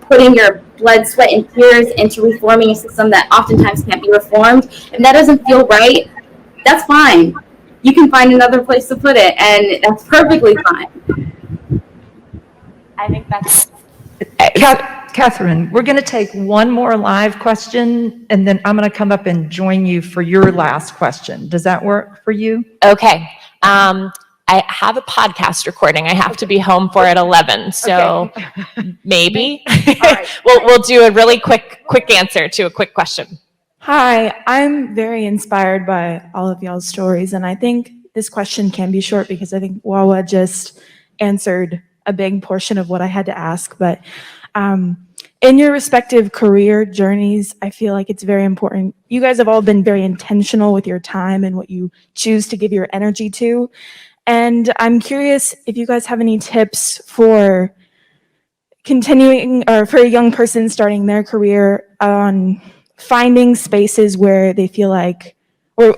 putting your blood, sweat, and tears into reforming a system that oftentimes can't be reformed. If that doesn't feel right, that's fine. You can find another place to put it, and that's perfectly fine. I think that's... Katharine, we're going to take one more live question, and then I'm going to come up and join you for your last question. Does that work for you? Okay. I have a podcast recording I have to be home for at 11, so okay. Maybe. Right. We'll do a really quick answer to a quick question. Hi, I'm very inspired by all of y'all's stories, and I think this question can be short because I think Wawa just answered a big portion of what I had to ask, but in your respective career journeys, I feel like it's very important. You guys have all been very intentional with your time and what you choose to give your energy to, and I'm curious if you guys have any tips for continuing, or for a young person starting their career on finding spaces where they feel like, or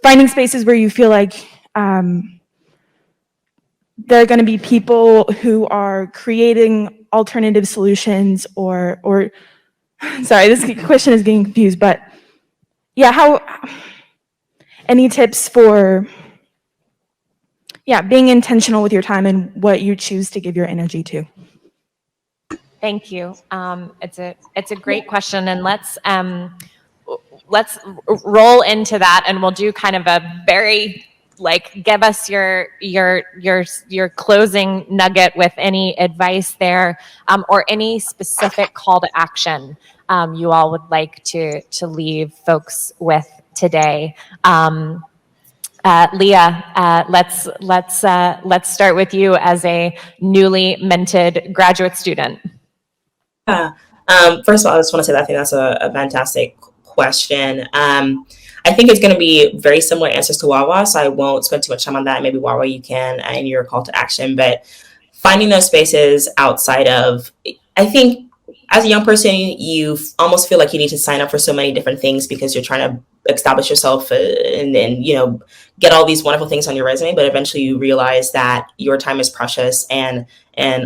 finding spaces where you feel like there are going to be people who are creating alternative solutions, or sorry, this question is getting confused, but yeah, any tips for being intentional with your time and what you choose to give your energy to? Thank you. It's a great question, and let's roll into that, and we'll do kind of a very give us your closing nugget with any advice there, or any specific call to action you all would like to leave folks with today. Leah, let's start with you as a newly minted graduate student. First of all, I just want to say that I think that's a fantastic question. I think it's going to be very similar answers to Wawa, so I won't spend too much time on that. Maybe Wawa, you can in your call to action, but finding those spaces outside of, I think as a young person, you almost feel like you need to sign up for so many different things because you're trying to establish yourself and get all these wonderful things on your resume, but eventually you realize that your time is precious and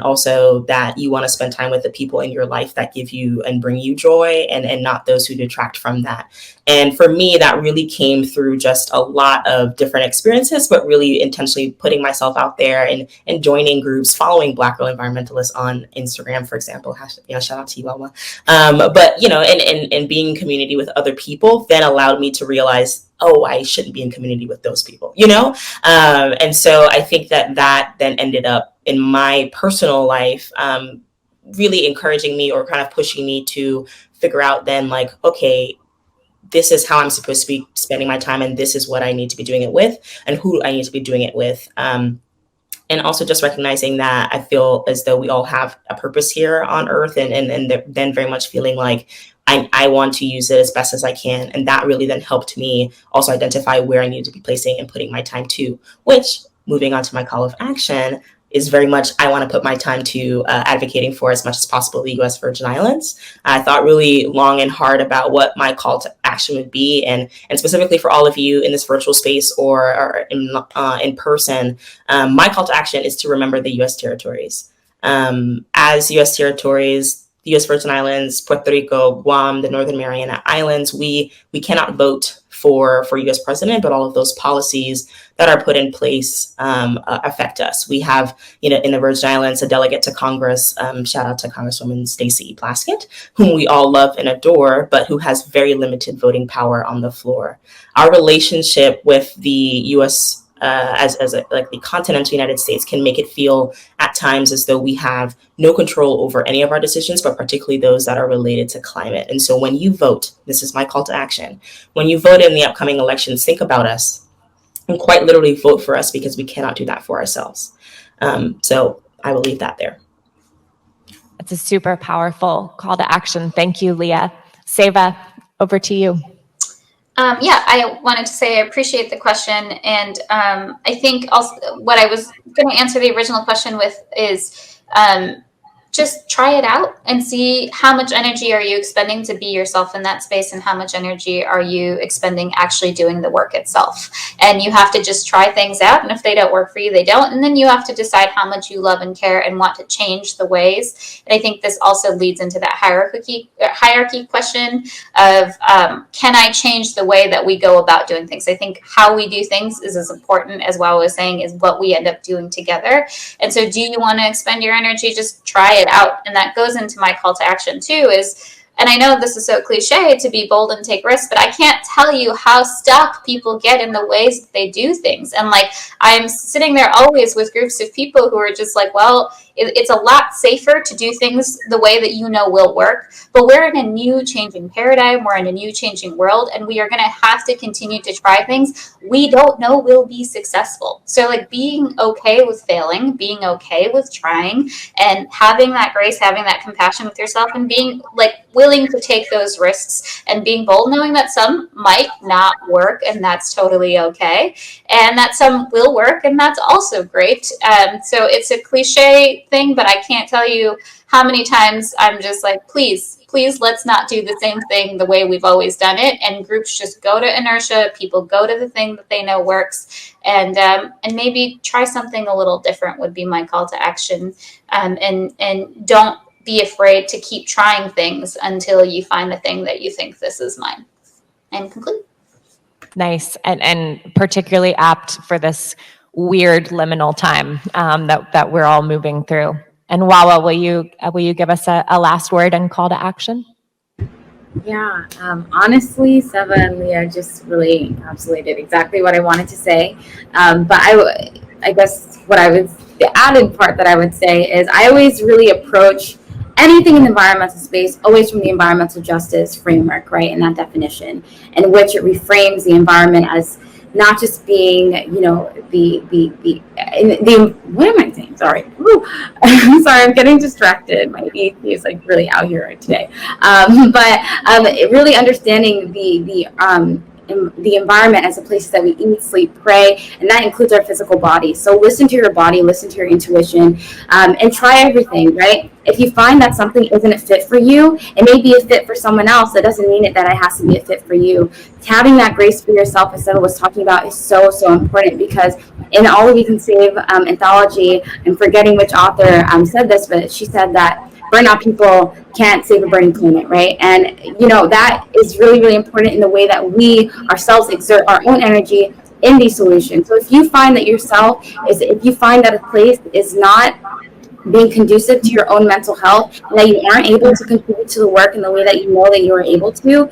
also that you want to spend time with the people in your life that give you and bring you joy and not those who detract from that. And for me, that really came through just a lot of different experiences, but really intentionally putting myself out there and joining groups, following Black Girl Environmentalists on Instagram, for example. Shout out to you, Wawa. But and being in community with other people then allowed me to realize, oh, I shouldn't be in community with those people, and so I think that then ended up in my personal life really encouraging me or kind of pushing me to figure out then okay, this is how I'm supposed to be spending my time, and this is what I need to be doing it with and who I need to be doing it with. And also just recognizing that I feel as though we all have a purpose here on earth and then very much feeling like I want to use it as best as I can. And that really then helped me also identify where I needed to be placing and putting my time to, which, moving on to my call of action, is very much I want to put my time to advocating for as much as possible the U.S. Virgin Islands. I thought really long and hard about what my call to action would be, and specifically for all of you in this virtual space or in person, my call to action is to remember the U.S. territories. As U.S. territories, the U.S. Virgin Islands, Puerto Rico, Guam, the Northern Mariana Islands, we cannot vote for U.S. president, but all of those policies that are put in place affect us. We have, in the Virgin Islands, a delegate to Congress, shout out to Congresswoman Stacey Plaskett, whom we all love and adore, but who has very limited voting power on the floor. Our relationship with the U.S. As the continental United States can make it feel at times as though we have no control over any of our decisions, but particularly those that are related to climate. And so when you vote, this is my call to action, when you vote in the upcoming elections, think about us and quite literally vote for us, because we cannot do that for ourselves. So I will leave that there. It's a super powerful call to action. Thank you, Leah. Seva, over to you. I wanted to say I appreciate the question, and I think also what I was going to answer the original question with is just try it out and see how much energy are you expending to be yourself in that space, and how much energy are you expending actually doing the work itself. And you have to just try things out, and if they don't work for you, they don't. And then you have to decide how much you love and care and want to change the ways. And I think this also leads into that hierarchy question of can I change the way that we go about doing things? I think how we do things is as important as Wawa was saying, is what we end up doing together. And so do you want to expend your energy? Just try it out. And that goes into my call to action too, is, and I know this is so cliche to be bold and take risks, but I can't tell you how stuck people get in the ways that they do things. And like, I'm sitting there always with groups of people who are just like, well, it's a lot safer to do things the way that you know will work, but we're in a new changing paradigm, we're in a new changing world, and we are going to have to continue to try things we don't know will be successful. So like, being okay with failing, being okay with trying, and having that grace, having that compassion with yourself, and being like willing to take those risks and being bold, knowing that some might not work, and that's totally okay, and that some will work, and that's also great. So it's a cliche thing, but I can't tell you how many times I'm just like, please, let's not do the same thing the way we've always done it. And groups just go to inertia. People go to the thing that they know works, and maybe try something a little different would be my call to action. And don't be afraid to keep trying things until you find the thing that you think, this is mine. And conclude. Nice, and particularly apt for this weird liminal time that we're all moving through. And Wawa, will you give us a last word and call to action? Yeah, honestly, Seva and Leah just really encapsulated exactly what I wanted to say. But I guess the added part that I would say is I always really approach anything in the environmental space always from the environmental justice framework, right, and that definition, in which it reframes the environment as not just being, you know, the what am I saying? Sorry. I'm sorry, I'm getting distracted. My ET is like really out here today. But really understanding the environment as a place that we eat, sleep, pray, and that includes our physical body. So listen to your body, listen to your intuition, and try everything, right? If you find that something isn't a fit for you, it may be a fit for someone else. That doesn't mean that it has to be a fit for you. Having that grace for yourself, as Seva was talking about, is so important, because in All We Can Save anthology, I'm forgetting which author said this, but she said that burnout people can't save a burning planet, right? And you know, that is really, really important in the way that we ourselves exert our own energy in these solutions. So if you find that if you find that a place is not being conducive to your own mental health, and that you aren't able to contribute to the work in the way that you know that you are able to,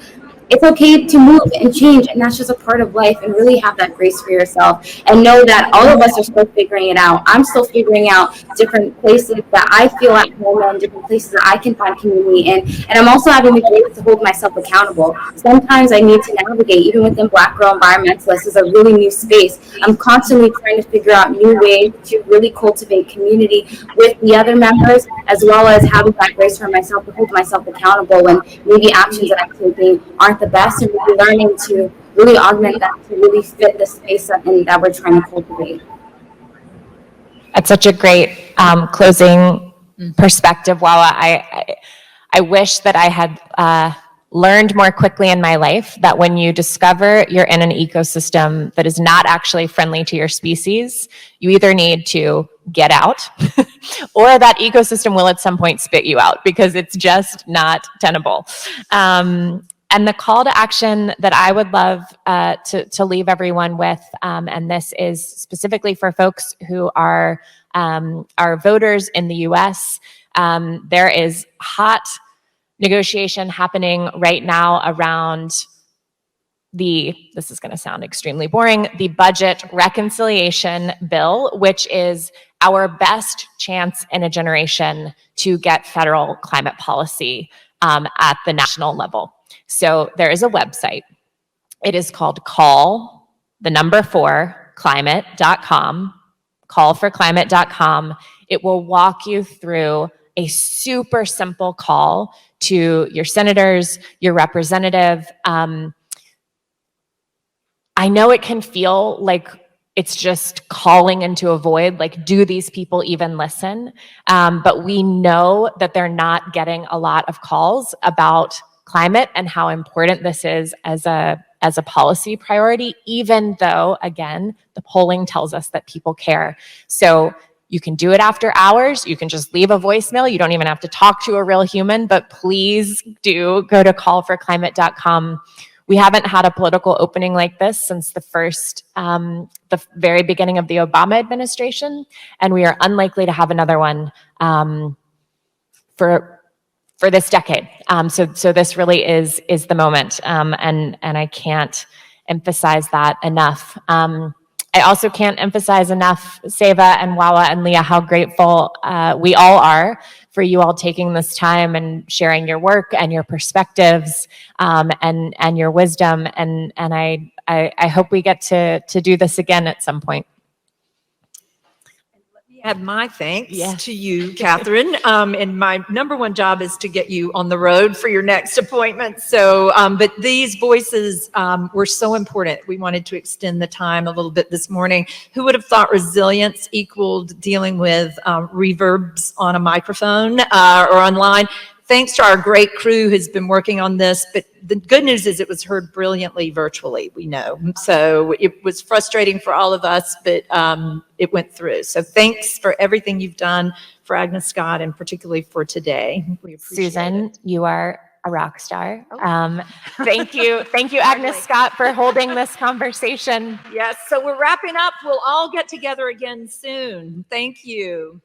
it's okay to move and change, and that's just a part of life. And really have that grace for yourself, and know that all of us are still figuring it out. I'm still figuring out different places that I feel at home and different places that I can find community in. And I'm also having the grace to hold myself accountable. Sometimes I need to navigate, even within Black Girl Environmentalists is a really new space. I'm constantly trying to figure out new ways to really cultivate community with the other members, as well as having that grace for myself to hold myself accountable when maybe actions that I'm taking aren't the best, and really learning to really augment that to really fit the space that we're trying to cultivate. That's such a great closing perspective, Wawa. I wish that I had learned more quickly in my life that when you discover you're in an ecosystem that is not actually friendly to your species, you either need to get out or that ecosystem will at some point spit you out, because it's just not tenable. And the call to action that I would love to leave everyone with, and this is specifically for folks who are voters in the U.S., there is hot negotiation happening right now around this is going to sound extremely boring, the budget reconciliation bill, which is our best chance in a generation to get federal climate policy at the national level. So there is a website. It is called callforclimate.com, callforclimate.com. It will walk you through a super simple call to your senators, your representative. I know it can feel like it's just calling into a void, like, do these people even listen? But we know that they're not getting a lot of calls about climate and how important this is as a policy priority, even though, again, the polling tells us that people care. So you can do it after hours. You can just leave a voicemail. You don't even have to talk to a real human, but please do go to callforclimate.com. We haven't had a political opening like this since the very beginning of the Obama administration, and we are unlikely to have another one for this decade. So this really is the moment, and I can't emphasize that enough. I also can't emphasize enough, Seva and Wawa and Leah, how grateful we all are for you all taking this time and sharing your work and your perspectives and your wisdom. And I hope we get to do this again at some point. Add my thanks to you, Katharine. And my number one job is to get you on the road for your next appointment. So, but these voices were so important. We wanted to extend the time a little bit this morning. Who would have thought resilience equaled dealing with reverbs on a microphone or online? Thanks to our great crew who's been working on this, but the good news is it was heard brilliantly virtually, we know. So it was frustrating for all of us, but it went through. So thanks for everything you've done for Agnes Scott and particularly for today. We appreciate Susan, it. you are a rock star. Thank you, Agnes Scott, for holding this conversation. Yes, so we're wrapping up. We'll all get together again soon. Thank you.